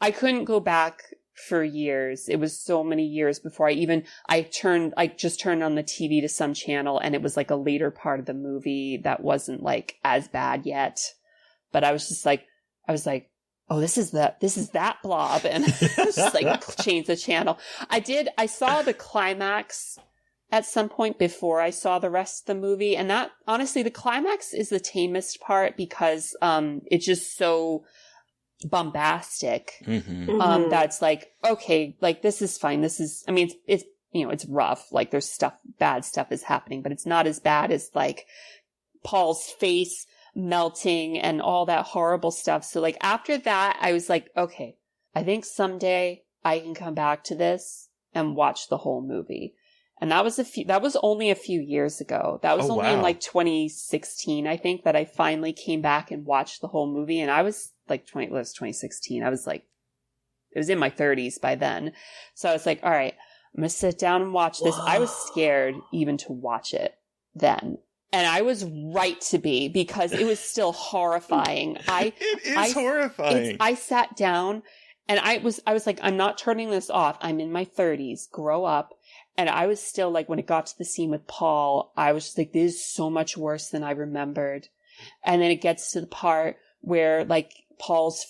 I couldn't go back for years. It was so many years before I just turned on the TV to some channel, and it was like a later part of the movie that wasn't like as bad yet. But I was like, oh, this is that Blob. And I just like changed the channel. I saw the climax at some point before I saw the rest of the movie. And that, honestly, the climax is the tamest part because, it's just so bombastic. Mm-hmm. That's like, okay, like this is fine. I mean, it's it's rough. Like there's bad stuff is happening, but it's not as bad as like Paul's face melting and all that horrible stuff. So like after that, I was like, okay, I think someday I can come back to this and watch the whole movie. And that was only a few years ago. That was only in like 2016, I think, that I finally came back and watched the whole movie. And I was like 2016. I was like, it was in my 30s by then. So I was like, all right, I'm going to sit down and watch this. I was scared even to watch it then. And I was right to be, because it was still horrifying. It is horrifying. I sat down and I was like, I'm not turning this off. I'm in my 30s. Grow up. And I was still like, when it got to the scene with Paul, I was just like, this is so much worse than I remembered. And then it gets to the part where like Paul's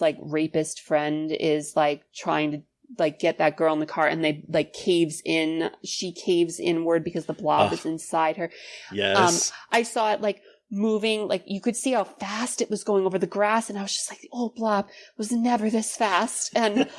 like rapist friend is like trying to like get that girl in the car, and they like she caves inward because the blob is inside her. Yes. I saw it like moving, like you could see how fast it was going over the grass, and I was just like, the old blob was never this fast. And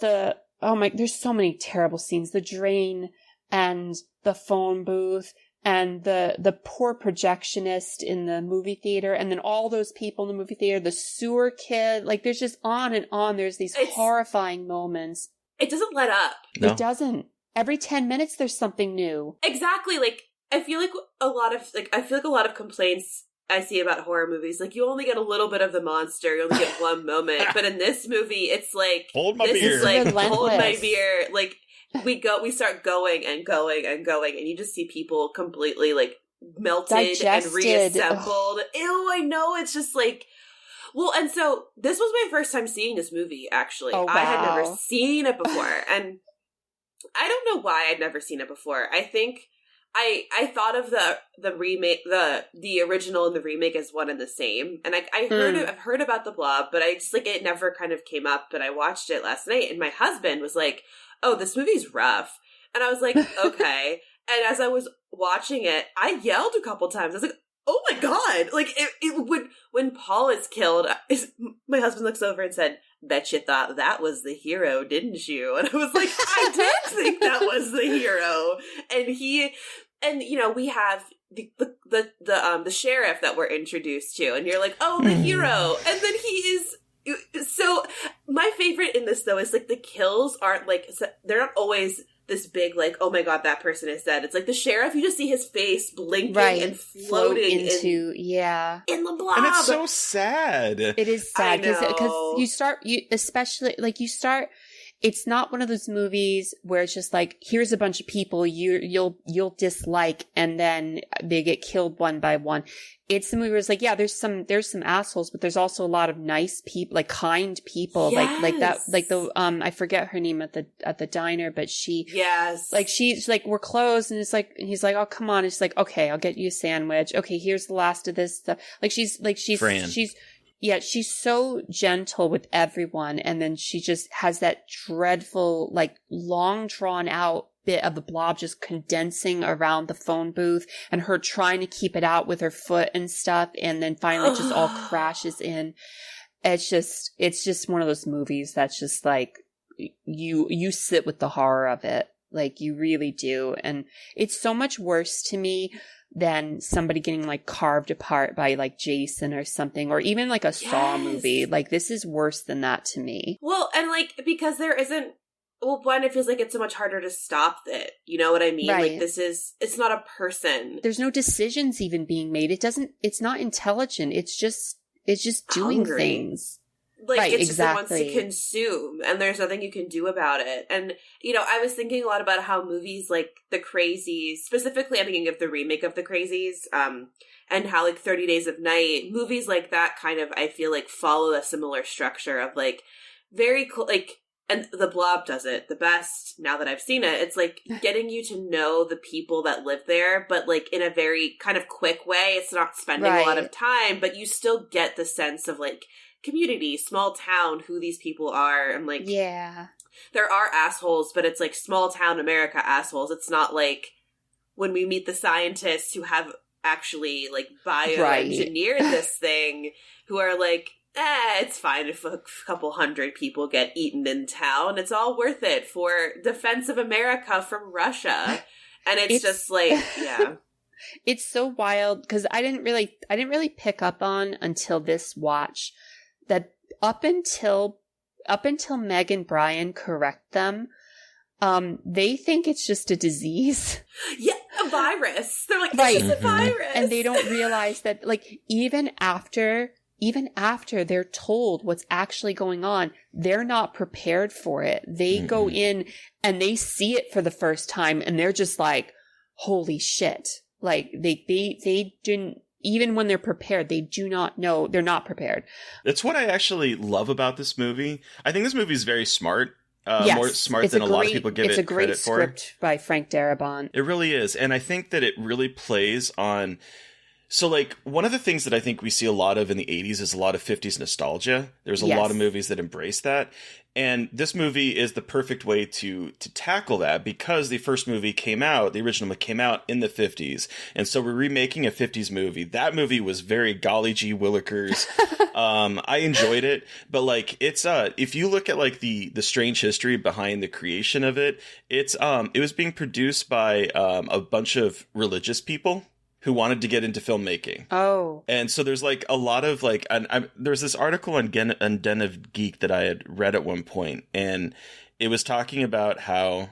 there's so many terrible scenes. The drain and the phone booth and the poor projectionist in the movie theater, and then all those people in the movie theater, the sewer kid, like there's just on and on. There's these horrifying moments. It doesn't let up. No. It doesn't. Every 10 minutes there's something new. Exactly. Like I feel like a lot of complaints I see about horror movies, like you only get a little bit of the monster, you only get one moment. But in this movie, it's like, hold my this beer. is like, Relentless. hold my beer. Like we start going and going and going, and you just see people completely like melted Digested. and reassembled. Ew, I know. It's just like, well, and so this was my first time seeing this movie, actually. Oh, wow. I had never seen it before, and I don't know why I'd never seen it before. I think I thought of the remake, the original and the remake as one and the same. And I've heard about the Blob, but I just like, it never kind of came up. But I watched it last night, and my husband was like, oh, this movie's rough. And I was like, okay. And as I was watching it, I yelled a couple times. I was like, oh my God. Like when Paul is killed, my husband looks over and said, bet you thought that was the hero, didn't you? And I was like, I did think that was the hero. And we have the sheriff that we're introduced to, and you're like, oh, the hero. And then he is. So my favorite in this, though, is like the kills aren't like, they're not always this big, like, oh my God, that person is dead. It's like the sheriff, you just see his face blinking and floating into in the blob. And it's so sad. It is sad because it's not one of those movies where it's just like, here's a bunch of people you'll dislike, and then they get killed one by one. It's the movie where it's like, yeah, there's some assholes, but there's also a lot of nice people, like kind people, yes. like that, like the I forget her name at the diner, but she's like, we're closed, and it's like, he's like, oh come on, it's like, okay, I'll get you a sandwich. Okay, here's the last of this stuff. She's Fran. She's so gentle with everyone, and then she just has that dreadful, like long drawn out bit of the blob just condensing around the phone booth and her trying to keep it out with her foot and stuff. And then finally it just all crashes in. It's just one of those movies that's just like, you sit with the horror of it. Like, you really do. And it's so much worse to me than somebody getting like carved apart by like Jason or something, or even like a Saw movie. Like, this is worse than that to me. Well, and like, because there isn't, well, one, it feels like it's so much harder to stop it. You know what I mean? Right. Like, it's not a person. There's no decisions even being made. It's not intelligent. It's just doing Hungry. Things. Like, right, it's exactly. just it wants to consume, and there's nothing you can do about it. And, you know, I was thinking a lot about how movies like The Crazies, specifically I'm thinking of the remake of The Crazies, and how like 30 Days of Night, movies like that kind of, I feel like, follow a similar structure of like very cool, like, and The Blob does it the best now that I've seen it. It's like getting you to know the people that live there, but like in a very kind of quick way. It's not spending a lot of time, but you still get the sense of like community, small town, who these people are. And like, yeah, there are assholes, but it's like small town America assholes. It's not like when we meet the scientists who have actually like bioengineered this thing, who are like, it's fine if a couple hundred people get eaten in town. It's all worth it for defense of America from Russia. And it's just like, yeah. It's so wild because I didn't really pick up on until this watch that up until Meg and Brian correct them, they think it's just a disease. Yeah, a virus. They're like, it's just a virus. And they don't realize that, like, even after they're told what's actually going on, they're not prepared for it. They go in and they see it for the first time and they're just like, holy shit. Like, they didn't, even when they're prepared, they do not know, they're not prepared. That's what I actually love about this movie. I think this movie is very smart. Yes, more smart than a lot of people give it credit for. It's a great script by Frank Darabont. It really is. And I think that it really plays on... So, like, one of the things that I think we see a lot of in the 80s is a lot of 50s nostalgia. There's a lot of movies that embrace that. And this movie is the perfect way to tackle that because the first movie came out, the original came out in the 50s. And so we're remaking a 50s movie. That movie was very golly gee willikers. I enjoyed it. But, like, it's, if you look at, like, the strange history behind the creation of it, it was being produced by a bunch of religious people who wanted to get into filmmaking. Oh. And so there's like a lot of like, there's this article on Den of Geek that I had read at one point, and it was talking about how,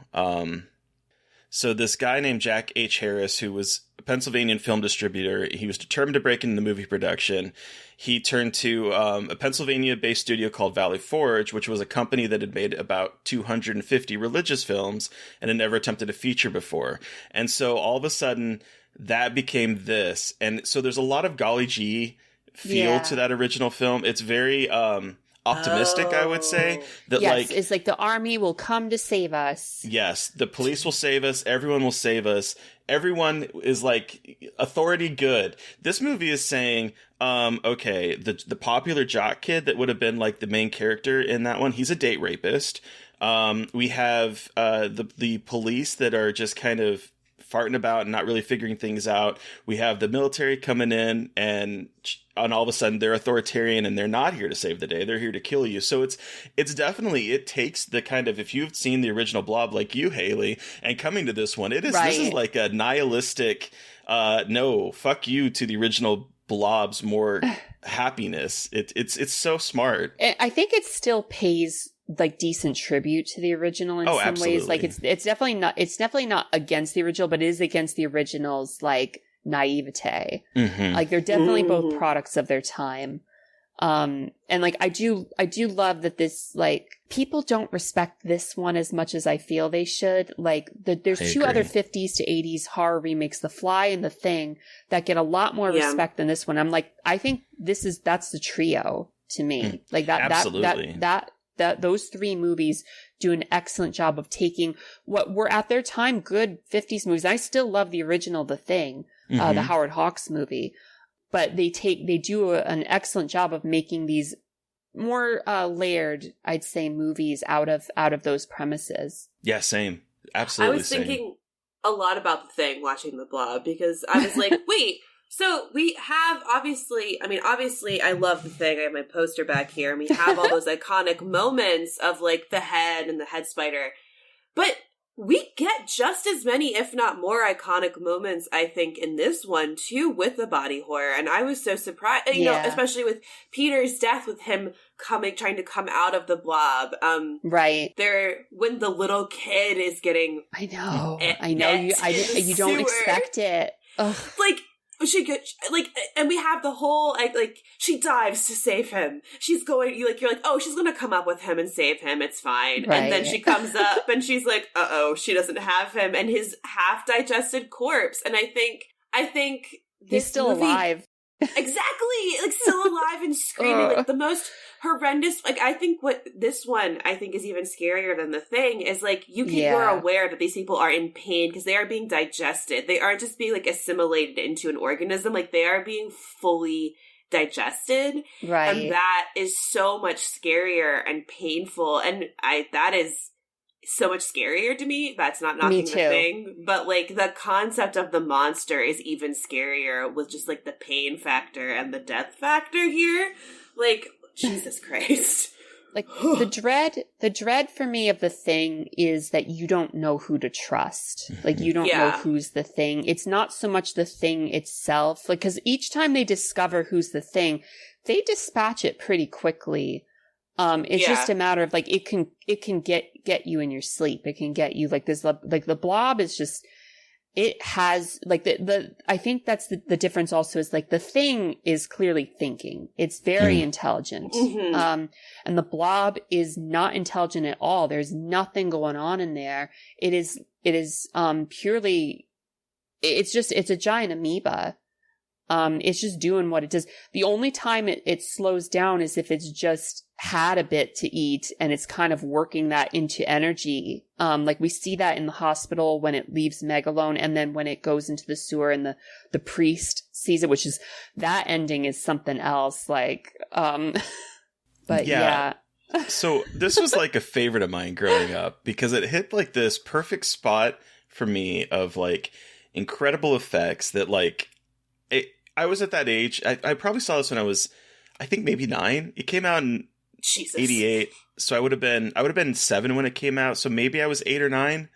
so this guy named Jack H. Harris, who was a Pennsylvania film distributor, he was determined to break into the movie production. He turned to a Pennsylvania-based studio called Valley Forge, which was a company that had made about 250 religious films and had never attempted a feature before. And so all of a sudden, that became this. And so there's a lot of golly gee feel to that original film. It's very optimistic, I would say. That yes, it's like the army will come to save us. Yes, the police will save us. Everyone will save us. Everyone is like authority good. This movie is saying, okay, the popular jock kid that would have been like the main character in that one, he's a date rapist. We have the police that are just kind of farting about and not really figuring things out. We have the military coming in and all of a sudden they're authoritarian and they're not here to save the day. They're here to kill you. So it's definitely, it takes the kind of, if you've seen the original Blob like you, Hailey, and coming to this one, this is like a nihilistic, no, fuck you to the original Blob's more happiness. It's so smart. I think it still pays like decent tribute to the original in some ways. Like it's definitely not against the original, but it is against the original's like naivete. Mm-hmm. Like they're definitely both products of their time. And like I do love that this, like, people don't respect this one as much as I feel they should. Like there's two other 50s to 80s horror remakes, The Fly and The Thing, that get a lot more respect than this one. I'm like, I think that's the trio to me. Like that those three movies do an excellent job of taking what were at their time good 50s movies. I still love the original The Thing, the Howard Hawks movie, but they do an excellent job of making these more layered, I'd say, movies out of those premises. Yeah, same. Absolutely. I was thinking a lot about The Thing watching The Blob, because I was like, wait, so we have obviously I love The Thing. I have my poster back here, and we have all those iconic moments of like the head and the head spider. But we get just as many, if not more, iconic moments, I think, in this one, too, with the body horror. And I was so surprised, you know, especially with Peter's death, with him trying to come out of the blob. Right. When the little kid is getting... I know. You don't expect it. Ugh. Like... and we have the whole, like, she dives to save him. She's going, you're like, oh, she's going to come up with him and save him. It's fine. Right. And then she comes up and she's like, uh-oh, she doesn't have him and his half-digested corpse. And I think he's still alive. Exactly. Like, still alive and screaming. Like, the most horrendous, like, I think what this one, I think, is even scarier than The Thing is, like, you're aware that these people are in pain because they are being digested. They aren't just being, like, assimilated into an organism. Like, they are being fully digested. Right. And that is so much scarier and painful. And that is so much scarier to me. That's not knocking The Thing. But, like, the concept of the monster is even scarier with just, like, the pain factor and the death factor here. Like, Jesus Christ. Like, the dread for me of The Thing is that you don't know who to trust. Like, you don't know who's the thing. It's not so much the thing itself. Like, because each time they discover who's the thing, they dispatch it pretty quickly. It's just a matter of, like, it can get you in your sleep. It can get you, like, this, like, the blob is just, it has, like, I think that's the difference also is, like, The Thing is clearly thinking. It's very intelligent. Mm-hmm. And the blob is not intelligent at all. There's nothing going on in there. It is purely, it's a giant amoeba. It's just doing what it does. The only time it slows down is if it's just had a bit to eat and it's kind of working that into energy. Like we see that in the hospital when it leaves Meg alone, and then when it goes into the sewer and the priest sees it, which is, that ending is something else. Like, but yeah. So this was like a favorite of mine growing up because it hit like this perfect spot for me of like incredible effects that like, I was at that age. I probably saw this when I was, I think maybe 9. It came out in '88, so I would have been 7 when it came out. So maybe I was 8 or 9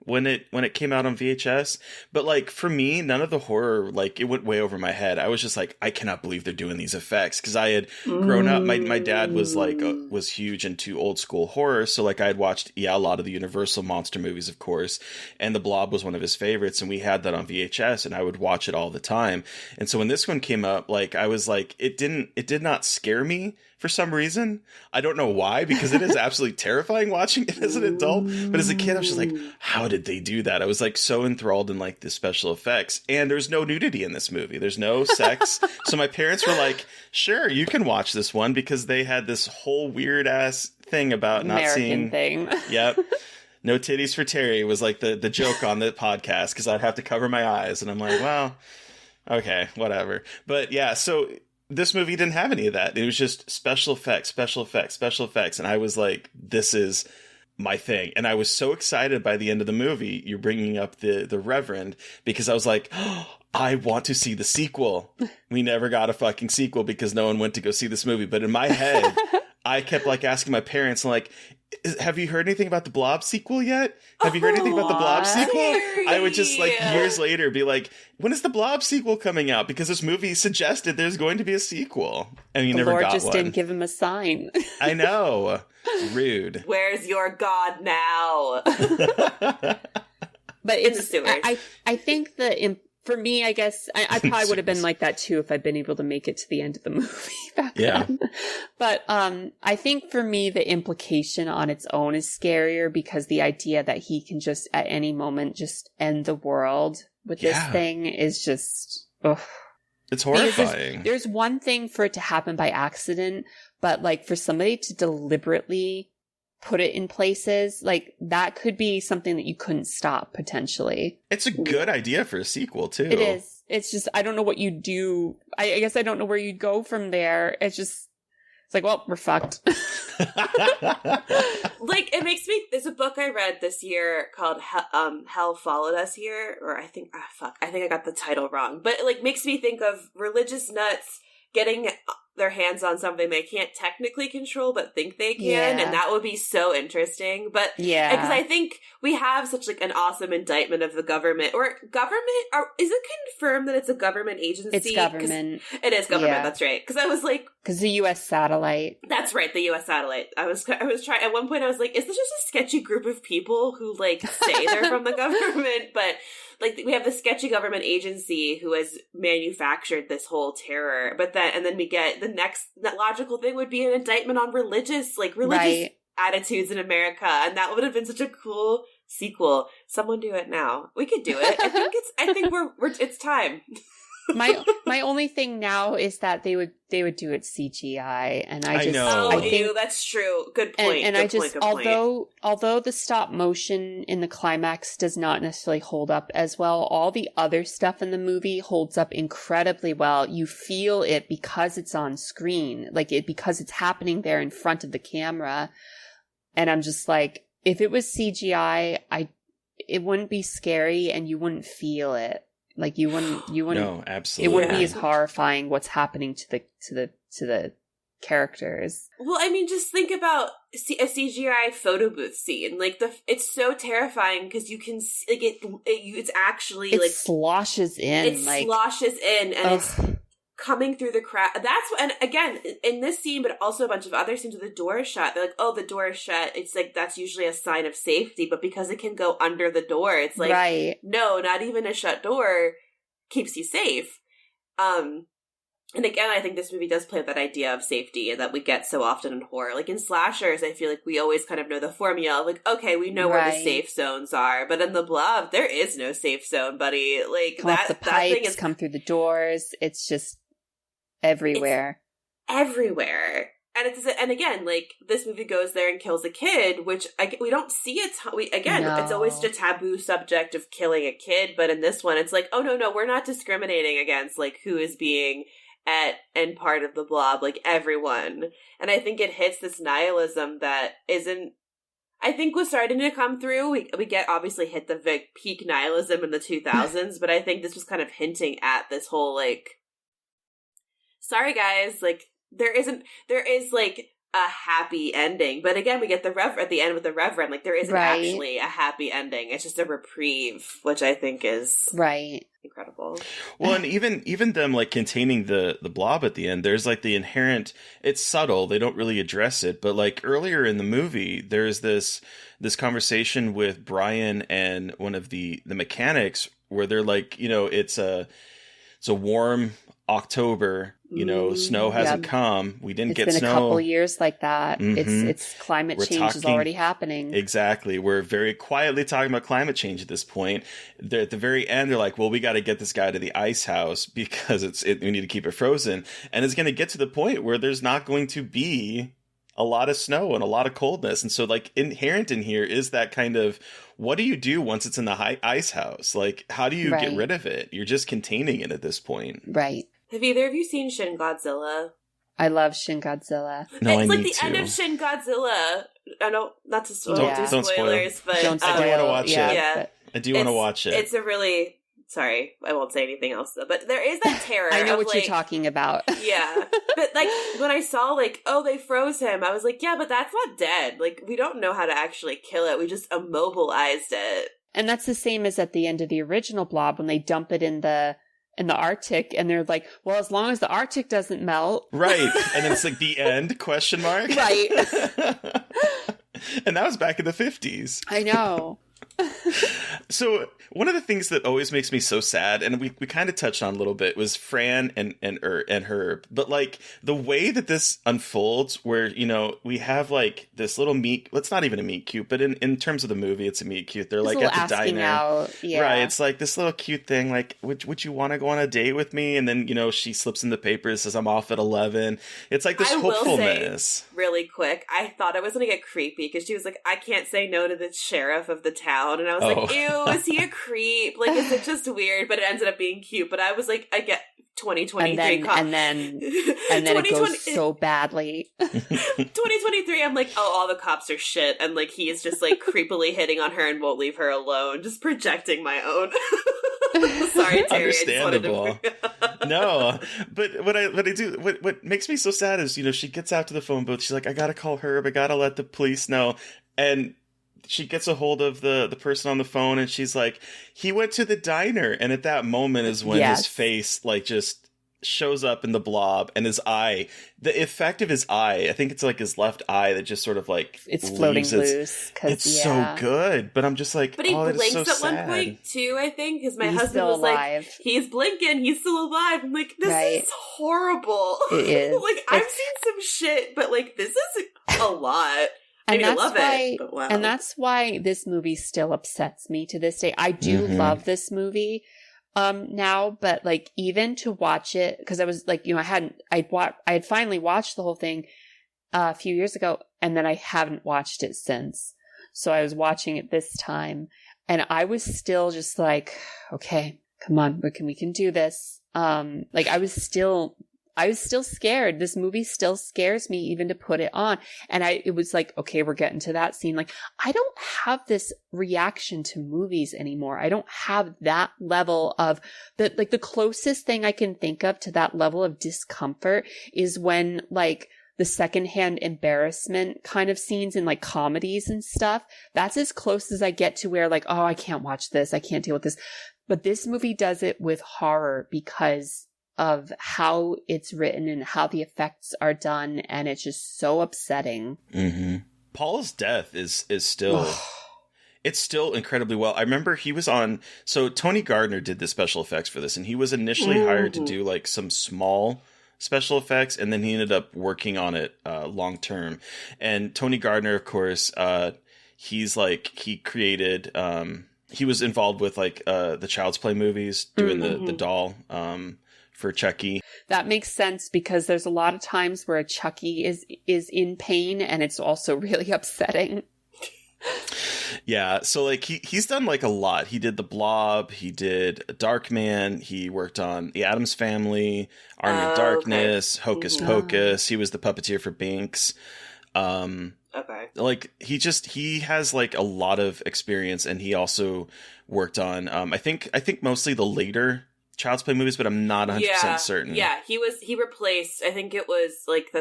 when it came out on VHS. But like for me, none of the horror, like, it went way over my head. I was just like, I cannot believe they're doing these effects because I had grown up. My dad was like was huge into old school horror, so like I had watched a lot of the Universal monster movies, of course, and The Blob was one of his favorites, and we had that on VHS, and I would watch it all the time. And so when this one came up, like I was like, it did not scare me. For some reason, I don't know why, because it is absolutely terrifying watching it as an adult. But as a kid, I was just like, how did they do that? I was like so enthralled in like the special effects. And there's no nudity in this movie. There's no sex. So my parents were like, sure, you can watch this one, because they had this whole weird ass thing about not American seeing. Thing. Yep. No titties for Terry was like the joke on the podcast, because I'd have to cover my eyes. And I'm like, well, okay, whatever. But yeah, so this movie didn't have any of that. It was just special effects. And I was like, this is my thing. And I was so excited by the end of the movie, you're bringing up the Reverend, because I was like, oh, I want to see the sequel. We never got a fucking sequel because no one went to go see this movie. But in my head, I kept like asking my parents, like, have you heard anything about the Blob sequel yet? Have you heard anything about the Blob sequel? I would just like years later be like, when is the Blob sequel coming out? Because this movie suggested there's going to be a sequel. And you never got one. The Lord just didn't give him a sign. I know. Rude. Where's your God now? But it's, I think for me, I guess, I probably would have been like that too if I'd been able to make it to the end of the movie back then. But I think for me, the implication on its own is scarier, because the idea that he can just at any moment just end the world with this thing is just, ugh. It's horrifying. There's one thing for it to happen by accident, but like for somebody to deliberately put it in places, like that could be something that you couldn't stop potentially. It's a good idea for a sequel too. It is. It's just, I don't know what you'd do. I guess I don't know where you'd go from there. It's It's like, well, we're fucked. Like, it makes me, there's a book I read this year called Hell Followed Us Here, or I think I got the title wrong, but it like makes me think of religious nuts getting their hands on something they can't technically control but think they can, and that would be so interesting. But because I think we have such like an awesome indictment of the government, is it confirmed that it's a government agency? It's government. It is government. That's right. Because I was like, because the U.S. satellite. That's right, the U.S. satellite. I was trying at one point. I was like, is this just a sketchy group of people who like say they're from the government, but like we have the sketchy government agency who has manufactured this whole terror. But then we get the next logical thing would be an indictment on religious attitudes in America, and that would have been such a cool sequel. Someone do it now. We could do it. I think we're it's time. My only thing now is that they would do it CGI, and I think that's true. Good point. And although the stop motion in the climax does not necessarily hold up as well, all the other stuff in the movie holds up incredibly well. You feel it because it's on screen, because it's happening there in front of the camera. And I'm just like, if it was CGI, it wouldn't be scary, and you wouldn't feel it. Like you wouldn't. No, absolutely. It wouldn't be as horrifying what's happening to the characters. Well, I mean, just think about a CGI photo booth scene. Like it's so terrifying because you can it's actually it sloshes in. And it's coming through the crowd. And again, in this scene, but also a bunch of other scenes with the door shut. They're like, oh, the door is shut. It's like, that's usually a sign of safety, but because it can go under the door, it's like, no, not even a shut door keeps you safe. And again, I think this movie does play with that idea of safety and that we get so often in horror. Like in slashers, I feel like we always kind of know the formula. Like, okay, we know where the safe zones are, but in the Blob, there is no safe zone, buddy. Like the pipes come through the doors. It's just everywhere. It's everywhere. And again, like, this movie goes there and kills a kid, which we don't see it. It's always a taboo subject of killing a kid, but in this one, it's like, oh, no, we're not discriminating against, like, who is being at and part of the Blob, like, everyone. And I think it hits this nihilism that I think was starting to come through. We get obviously hit the peak nihilism in the 2000s, but I think this was kind of hinting at this whole, like, sorry guys, like there is like a happy ending, but again we get the Rev at the end with the Reverend, like there isn't actually a happy ending. It's just a reprieve, which I think is incredible. Well, and even them like containing the Blob at the end, there's like the inherent, it's subtle, they don't really address it, but like earlier in the movie there's this conversation with Brian and one of the mechanics where they're like, it's a warm October, snow hasn't come. We didn't get snow. It's been a couple years like that. Mm-hmm. It's climate change is already happening. Exactly. We're very quietly talking about climate change at this point. At the very end, they're like, well, we got to get this guy to the ice house because we need to keep it frozen. And it's going to get to the point where there's not going to be a lot of snow and a lot of coldness. And so like inherent in here is that kind of, what do you do once it's in the ice house? Like, how do you get rid of it? You're just containing it at this point. Right. Have either of you seen Shin Godzilla? I love Shin Godzilla. No, it's like the end of Shin Godzilla. I know, not to spoil, don't spoilers, but I do want to watch it. Yeah. I do want to watch it. It's a really... Sorry, I won't say anything else though. But there is that terror. I know what you're talking about. Yeah. But like when I saw like, oh, they froze him, I was like, yeah, but that's not dead. Like we don't know how to actually kill it. We just immobilized it. And that's the same as at the end of the original Blob when they dump it in the Arctic and they're like, well, as long as the Arctic doesn't melt. Right. And it's like the end question mark. Right. And that was back in the 50s. I know. So one of the things that always makes me so sad, and we kind of touched on a little bit, was Fran and Herb. But like the way that this unfolds, where we have like this little meet. Well, it's not even a meet cute, but in terms of the movie, it's a meet cute. They're like at the diner, right? It's like this little cute thing, like would you want to go on a date with me? And then she slips in the paper, says I'm off at 11. It's like this hopefulness. Will say, really quick, I thought I was gonna get creepy because she was like, I can't say no to the sheriff of the town. And I was like, ew, is he a creep? Like, is it just weird? But it ended up being cute. But I was like, 2023 and then it goes so badly. 2023, I'm like, oh, all the cops are shit, and like he is just like creepily hitting on her and won't leave her alone, just projecting my own. Sorry, Terry. Understandable. No, but what makes me so sad is, you know, she gets out to the phone booth. She's like, I gotta call Herb. I gotta let the police know. And she gets a hold of the person on the phone, and she's like, he went to the diner. And at that moment is when his face like just shows up in the blob, and his eye, the effect of his eye, I think it's like his left eye that just sort of like it's floating loose. It's so good, but I'm just like, but he blinks so at sad. one point too, I think, because my he's husband was alive. like, he's blinking, he's still alive. I'm like, this is horrible. It is. Like, I've seen some shit, but like, this is a lot. And I love it. But wow. And that's why this movie still upsets me to this day. I do love this movie now, but like even to watch it, because I was like, you know, I had finally watched the whole thing a few years ago, and then I haven't watched it since. So I was watching it this time, and I was still just like, okay, come on, we can do this. Like I was still scared. This movie still scares me even to put it on. And it was like, okay, we're getting to that scene. Like, I don't have this reaction to movies anymore. I don't have that level of the closest thing I can think of to that level of discomfort is when like the secondhand embarrassment kind of scenes in like comedies and stuff. That's as close as I get to where like, oh, I can't watch this. I can't deal with this. But this movie does it with horror because of how it's written and how the effects are done, and it's just so upsetting. Paul's death is still it's still incredibly well. I remember he was on, so Tony Gardner did the special effects for this, and he was initially hired to do like some small special effects, and then he ended up working on it long term. And Tony Gardner, of course, he created he was involved with like the Child's Play movies, doing the doll for Chucky. That makes sense because there's a lot of times where Chucky is in pain, and it's also really upsetting. Yeah, so like he's done like a lot. He did the Blob, he did Darkman, he worked on The Addams Family, Army of Darkness, Hocus Pocus. He was the puppeteer for Binks. Like he has like a lot of experience, and he also worked on I think mostly the later Child's Play movies, but I'm not 100% certain. Yeah, he replaced, I think it was like the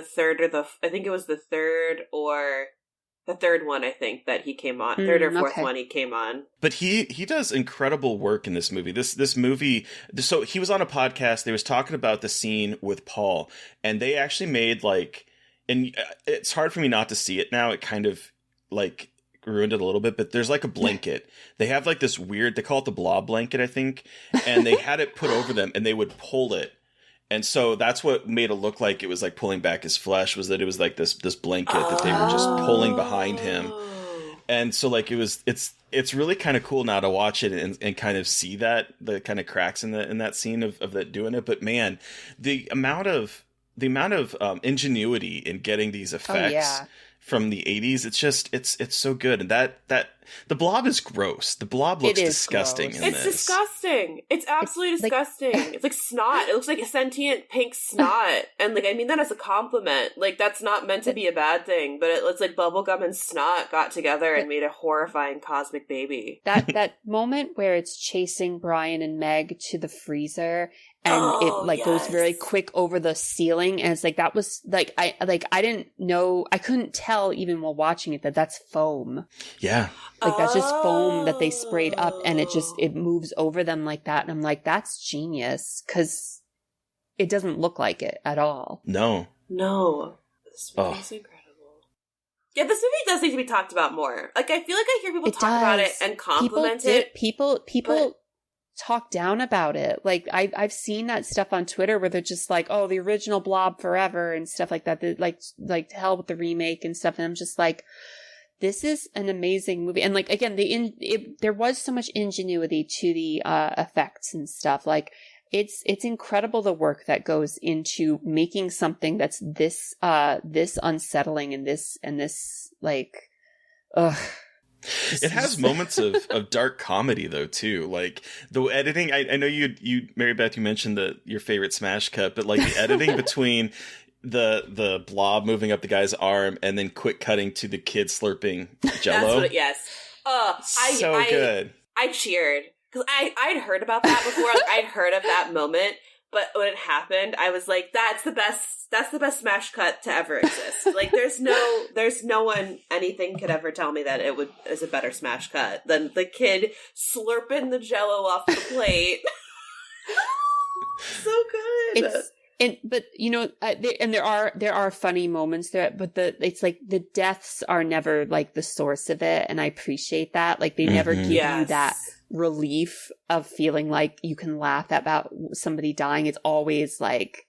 third one, I think, that he came on. Third or fourth one he came on. But he does incredible work in this movie. This movie, so he was on a podcast, they was talking about the scene with Paul, and they actually made like, and it's hard for me not to see it now, it kind of like ruined it a little bit, but there's like a blanket. They have like this weird, they call it the Blob blanket, I think, and they had it put over them, and they would pull it. And so that's what made it look like it was like pulling back his flesh, was that it was like this blanket that they were just pulling behind him. And so like it's really kind of cool now to watch it and kind of see that the kind of cracks in that scene of that doing it. But man, the amount of ingenuity in getting these effects from the 80s, it's so good. And that the Blob is gross. The Blob looks disgusting gross. in this. It's disgusting. It's absolutely disgusting. It's like snot. It looks like a sentient pink snot. And like, I mean that as a compliment. Like, that's not meant to be a bad thing, but it's like bubblegum and snot got together and made a horrifying cosmic baby. That moment where it's chasing Brian and Meg to the freezer, and it like goes very quick over the ceiling, and it's like, that was like, I didn't know, I couldn't tell even while watching it that that's foam. Yeah. Like, that's just foam that they sprayed up, and it moves over them like that. And I'm like, that's genius, because it doesn't look like it at all. No. This movie's incredible. Yeah, this movie does need to be talked about more. Like, I feel like I hear people talk about it and compliment it. People talk down about it. Like, I've seen that stuff on Twitter where they're just like, oh, the original Blob forever and stuff like that. Like to hell with the remake and stuff. And I'm just like, this is an amazing movie. And like, again, there was so much ingenuity to the effects and stuff. Like, it's incredible the work that goes into making something that's this unsettling and this like, ugh. It has moments of dark comedy though too. Like the editing. I know you Mary Beth, you mentioned your favorite smash cut, but like the editing between the blob moving up the guy's arm and then quick cutting to the kid slurping Jello. Yes. Good. I cheered because I'd heard about that before. Like, I'd heard of that moment, but when it happened, I was like, "That's the best smash cut to ever exist." Like, there's no one anything could ever tell me that is a better smash cut than the kid slurping the Jello off the plate. So good. But you know, there are funny moments there, but it's like the deaths are never like the source of it, and I appreciate that. Like they never give you that relief of feeling like you can laugh about somebody dying. It's always like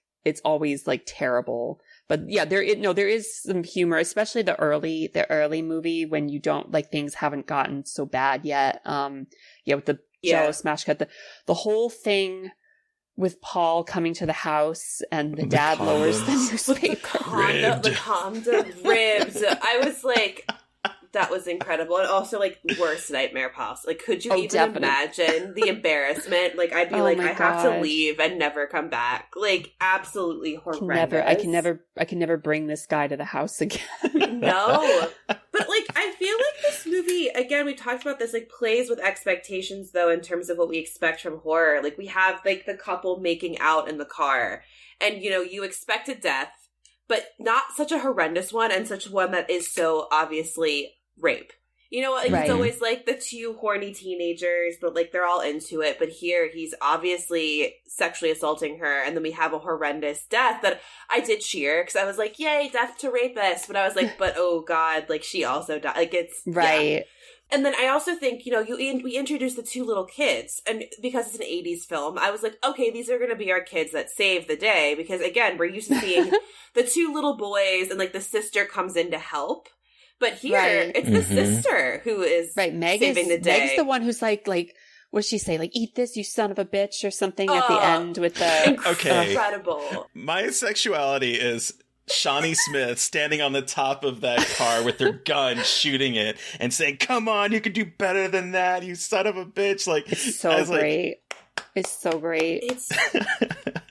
terrible. But yeah, there is some humor, especially the early movie when you don't like things haven't gotten so bad yet. With the Jello smash cut, the whole thing with Paul coming to the house and the dad lowers the newspaper. The condom ribs. I was like, that was incredible. And also, like, worst nightmare possible. Like, could you imagine the embarrassment? Like, I'd be have to leave and never come back. Like, absolutely horrendous. I can never bring this guy to the house again. No. But, like, I feel like this movie, again, we talked about this, like, plays with expectations, though, in terms of what we expect from horror. Like, we have, like, the couple making out in the car. And, you know, you expect a death, but not such a horrendous one, and such one that is so obviously rape. You know, like, it's always, like, the two horny teenagers, but, like, they're all into it. But here, he's obviously sexually assaulting her, and then we have a horrendous death that I did cheer, because I was like, yay, death to rapist. But I was like, but oh god, like, she also died. Like, it's... Right. Yeah. And then I also think, you know, we introduced the two little kids, and because it's an 80s film, I was like, okay, these are going to be our kids that save the day, because, again, we're used to seeing the two little boys, and, like, the sister comes in to help. But here, it's the sister who is saving the day. Meg's the one who's like, what does she say? Like, eat this, you son of a bitch, or something at the end with the... Incredible. My sexuality is Shawnee Smith standing on the top of that car with her gun, shooting it, and saying, come on, you can do better than that, you son of a bitch. Like, it's so great. It's so great.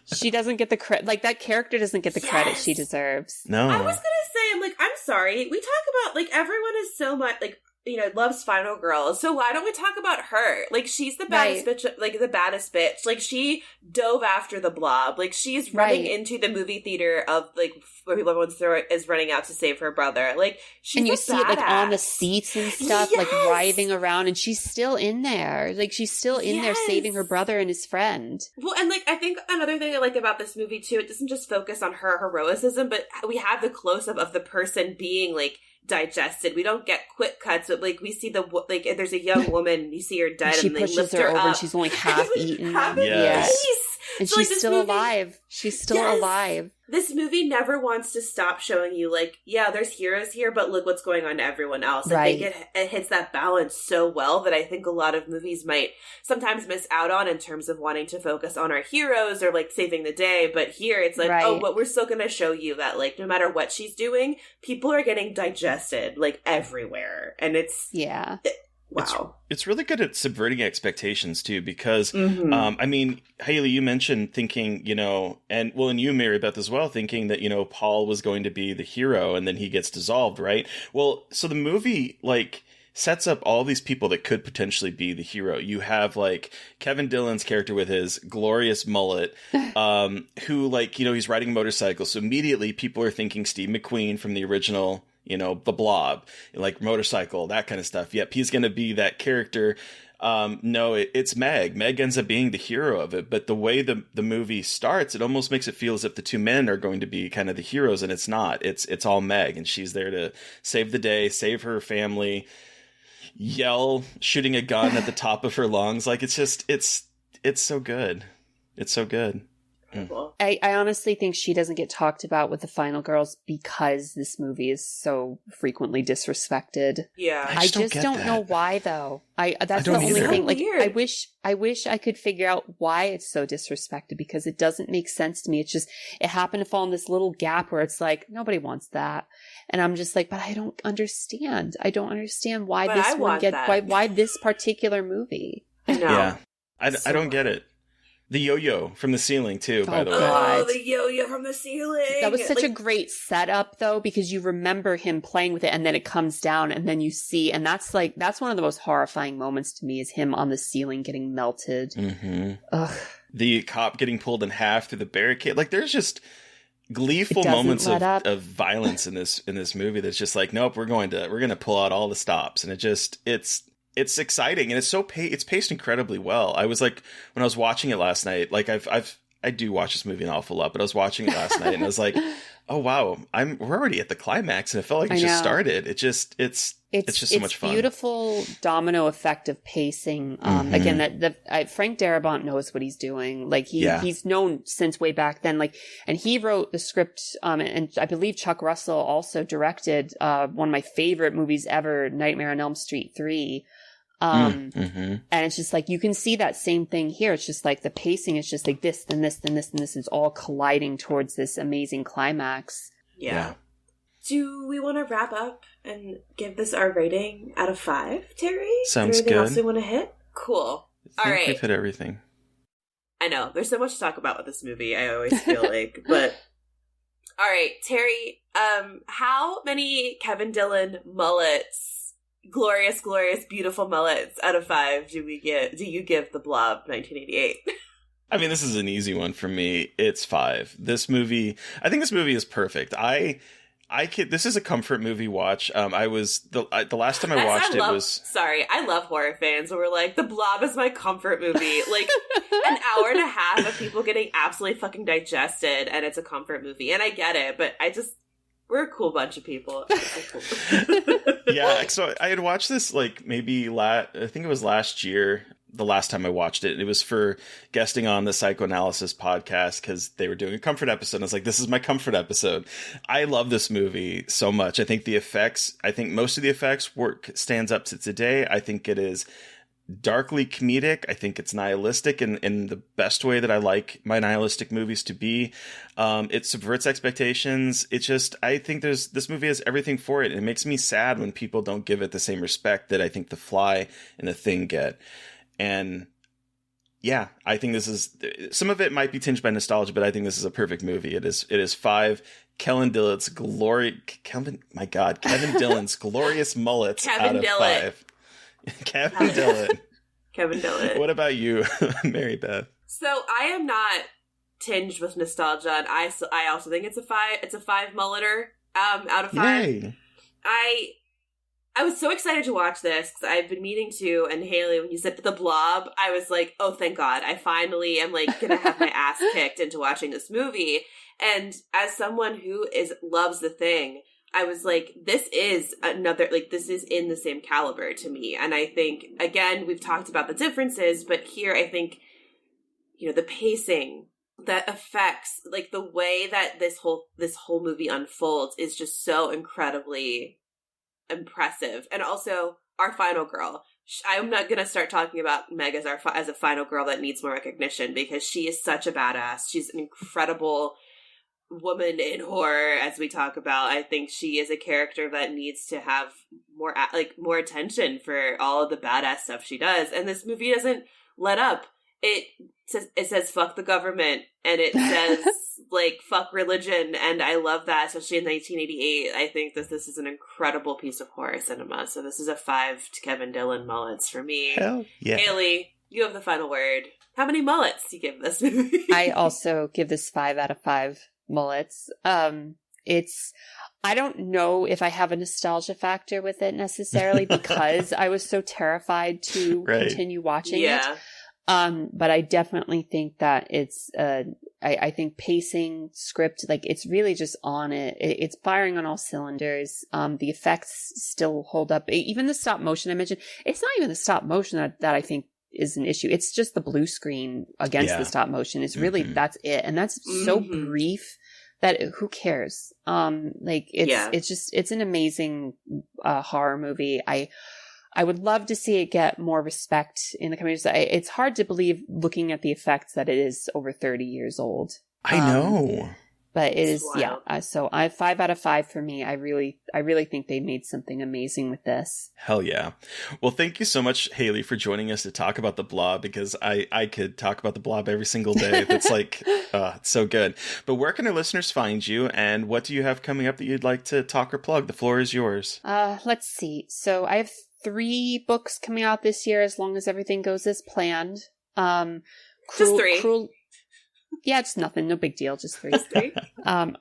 She doesn't get the credit. Like, that character doesn't get the credit she deserves. No. I was gonna say, I'm sorry. We talk about, like, everyone is so much, like, you know, loves Final Girl. So why don't we talk about her? Like, she's the baddest bitch, like, the baddest bitch. Like, she dove after the Blob. Like, she's running into the movie theater of, like, where everyone's is running out to save her brother. Like, she's and you a see it, like, on the badass. seats and stuff, like, writhing around, and she's still in there. Like, she's still in there saving her brother and his friend. Well, and, like, I think another thing I like about this movie, too, it doesn't just focus on her heroism, but we have the close-up of the person being, like, digested. We don't get quick cuts, but, like, we see if there's a young woman, you see her dead, she and they pushes lift her over up. and she's only half eaten. Yes. And So, she's like, still alive. She's still alive. This movie never wants to stop showing you, like, yeah, there's heroes here, but look what's going on to everyone else. I think it hits that balance so well that I think a lot of movies might sometimes miss out on in terms of wanting to focus on our heroes or, like, saving the day. But here it's like, oh, but we're still going to show you that, like, no matter what she's doing, people are getting digested, like, everywhere. And it's... Yeah. Wow. It's really good at subverting expectations, too, because, I mean, Hailey, you mentioned thinking, you know, and you, Mary Beth, as well, thinking that, you know, Paul was going to be the hero and then he gets dissolved, right? Well, so the movie, like, sets up all these people that could potentially be the hero. You have, like, Kevin Dillon's character with his glorious mullet, who, like, you know, he's riding a motorcycle. So immediately people are thinking Steve McQueen from the original, you know, the Blob, like motorcycle, that kind of stuff. Yep, he's going to be that character. No, it's Meg. Meg ends up being the hero of it. But the way the movie starts, it almost makes it feel as if the two men are going to be kind of the heroes, and it's not. It's all Meg, and she's there to save the day, save her family, yell, shooting a gun at the top of her lungs. Like, it's just, it's so good. It's so good. incredible. I honestly think she doesn't get talked about with the final girls because this movie is so frequently disrespected. Yeah. I just don't know why, though. That's the only thing. Like, Weird. I wish I could figure out why it's so disrespected, because it doesn't make sense to me. It's just, it happened to fall in this little gap where it's like, nobody wants that. And I'm just like, but I don't understand. I don't understand why But this I want that. why this particular movie. I know. Yeah. I don't get it. The yo-yo from the ceiling, too, by the way. Oh, the yo-yo from the ceiling. That was such a great setup, though, because you remember him playing with it, and then it comes down, and then you see, and that's one of the most horrifying moments to me, is him on the ceiling getting melted. Mm-hmm. Ugh. The cop getting pulled in half through the barricade. Like, there's just gleeful moments of violence in this movie that's just like, nope, we're gonna pull out all the stops, and it's exciting, and it's paced incredibly well. I was like, when I was watching it last night, like I do watch this movie an awful lot, but I was watching it last night and I was like, oh wow, we're already at the climax, and it felt like it just started. It's just so much fun. Beautiful domino effect of pacing. Again, that Frank Darabont knows what he's doing. Like he's known since way back then. Like, and he wrote the script. And I believe Chuck Russell also directed one of my favorite movies ever, Nightmare on Elm Street 3. And it's just like, you can see that same thing here. It's just like the pacing is just like this, then this, then this, and this is all colliding towards this amazing climax. Yeah. Do we want to wrap up and give this our rating out of 5, Terry? Sounds anything good. else we want to hit? Cool. All right. We've hit everything. I know. There's so much to talk about with this movie, I always feel like. But, all right, Terry, how many Kevin Dillon mullets, glorious, beautiful mullets out of 5 do you give The Blob 1988? I mean, this is an easy one for me. It's 5. I think this movie is perfect. This is a comfort movie watch. The last time I watched it was... Sorry, I love horror fans who were like, The Blob is my comfort movie. Like, an hour and a half of people getting absolutely fucking digested, and it's a comfort movie. And I get it, but we're a cool bunch of people. Yeah, so I had watched this like maybe I think it was last year, the last time I watched it. It was for guesting on the Psychoanalysis podcast because they were doing a comfort episode. I was like, this is my comfort episode. I love this movie so much. I think most of the effects stands up to today. I think it is darkly comedic. I think it's nihilistic in the best way that I like my nihilistic movies to be. It subverts expectations. I think this movie has everything for it. It makes me sad when people don't give it the same respect that I think The Fly and The Thing get. And yeah, I think some of it might be tinged by nostalgia, but I think this is a perfect movie. It is 5 Kevin Dillon's glorious glorious mullets out of 5. Kevin Dillon. What about you, Mary Beth? So I am not tinged with nostalgia, and I also think it's a 5. It's a 5 mulleter out of 5. Yay. I was so excited to watch this because I've been meaning to. And Hailey, when you said The Blob, I was like, oh, thank God! I finally am like gonna have my ass kicked into watching this movie. And as someone who loves The Thing, I was like, this is this is in the same caliber to me. And I think, again, we've talked about the differences, but here I think, the pacing, that affects, like, the way that this whole movie unfolds is just so incredibly impressive. And also, our final girl. I'm not going to start talking about Meg as a final girl that needs more recognition, because she is such a badass. She's an incredible woman in horror, as we talk about. I think she is a character that needs to have more attention for all of the badass stuff she does. And this movie doesn't let up. It says fuck the government, and it says like fuck religion, and I love that, especially in 1988. I think that this is an incredible piece of horror cinema. So this is a 5 to Kevin Dillon mullets for me. Hell yeah. Hailey, you have the final word. How many mullets do you give this movie? I also give this 5 out of 5 mullets. I don't know if I have a nostalgia factor with it necessarily because I was so terrified to continue watching it. But I definitely think that it's, I think pacing, script, like it's really just on it. It's firing on all cylinders. The effects still hold up. Even the stop motion I mentioned, it's not even the stop motion that I think is an issue. It's just the blue screen against the stop motion. It's really, that's it. And that's so brief that who cares? It's an amazing horror movie. I would love to see it get more respect in the community. It's hard to believe, looking at the effects, that it is over 30 years old. I know. But it is, so 5 out of 5 for me. I really think they made something amazing with this. Hell yeah. Well, thank you so much, Hailey, for joining us to talk about the Blob, because I could talk about the Blob every single day. That's like, it's so good. But where can our listeners find you, and what do you have coming up that you'd like to talk or plug? The floor is yours. Let's see. So I have 3 books coming out this year, as long as everything goes as planned. Just 3. Yeah, it's nothing. No big deal. Just 3. I'm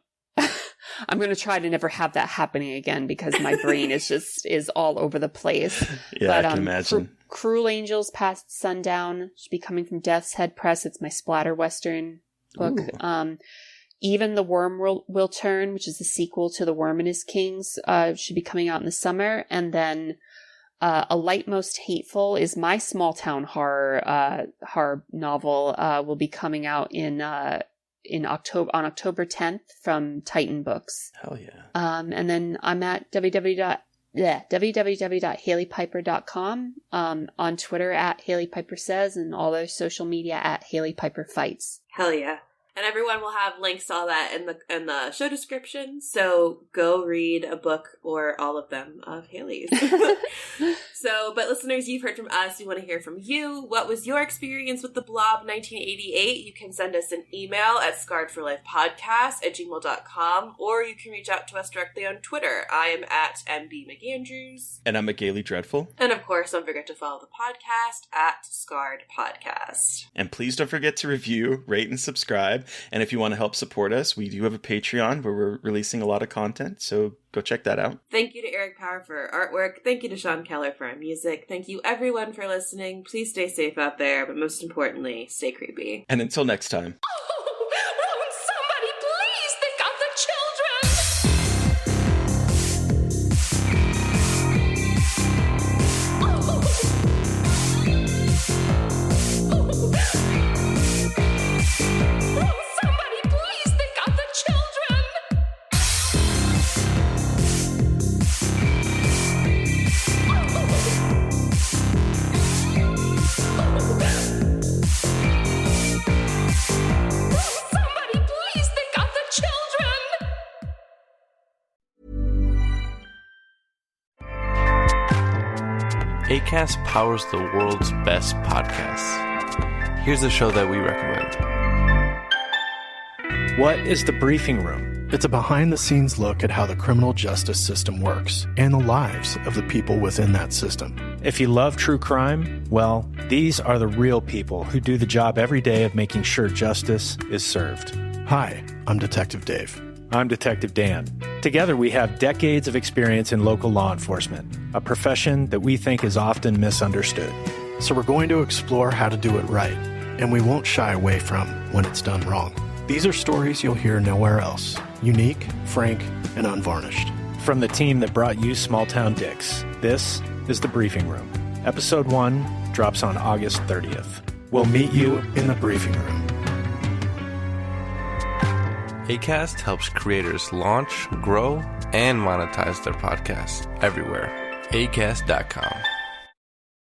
going to try to never have that happening again, because my brain is all over the place. Yeah, I can imagine. Cruel Angels Past Sundown should be coming from Death's Head Press. It's my splatter Western book. Even the Worm Will Turn, which is the sequel to The Worm and His Kings, should be coming out in the summer. And then A Light Most Hateful is my small town horror novel. Will be coming out in October 10th from Titan Books. Hell yeah. And then I'm at www.haileypiper.com, on Twitter at Hailey Piper Says, and all their social media at Hailey Piper Fights. Hell yeah. And everyone will have links to all that in the show description. So go read a book or all of them of Hailey's. But listeners, you've heard from us. We want to hear from you. What was your experience with the Blob 1988? You can send us an email at scarredforlifepodcast@gmail.com, or you can reach out to us directly on Twitter. I am at MB McAndrews. And I'm at Gaily Dreadful. And of course, don't forget to follow the podcast at Scarred Podcast. And please don't forget to review, rate, and subscribe. And if you want to help support us, we do have a Patreon where we're releasing a lot of content, so go check that out. Thank you to Eric Power for our artwork. Thank you to Sean Keller for our music. Thank you everyone for listening. Please stay safe out there, but most importantly, stay creepy. And until next time. Somebody please think of the children! Somebody please think of the children! Somebody please think of the children! Acast powers the world's best podcasts. Here's a show that we recommend. What is the briefing room? It's a behind-the-scenes look at how the criminal justice system works and the lives of the people within that system. If you love true crime, well, these are the real people who do the job every day of making sure justice is served. Hi, I'm Detective Dave. I'm Detective Dan. Together we have decades of experience in local law enforcement, a profession that we think is often misunderstood. So we're going to explore how to do it right, and we won't shy away from when it's done wrong. These are stories you'll hear nowhere else. Unique, frank, and unvarnished. From the team that brought you Small Town Dicks, this is The Briefing Room. Episode 1 drops on August 30th. We'll meet you in the briefing room. Acast helps creators launch, grow, and monetize their podcasts everywhere. Acast.com.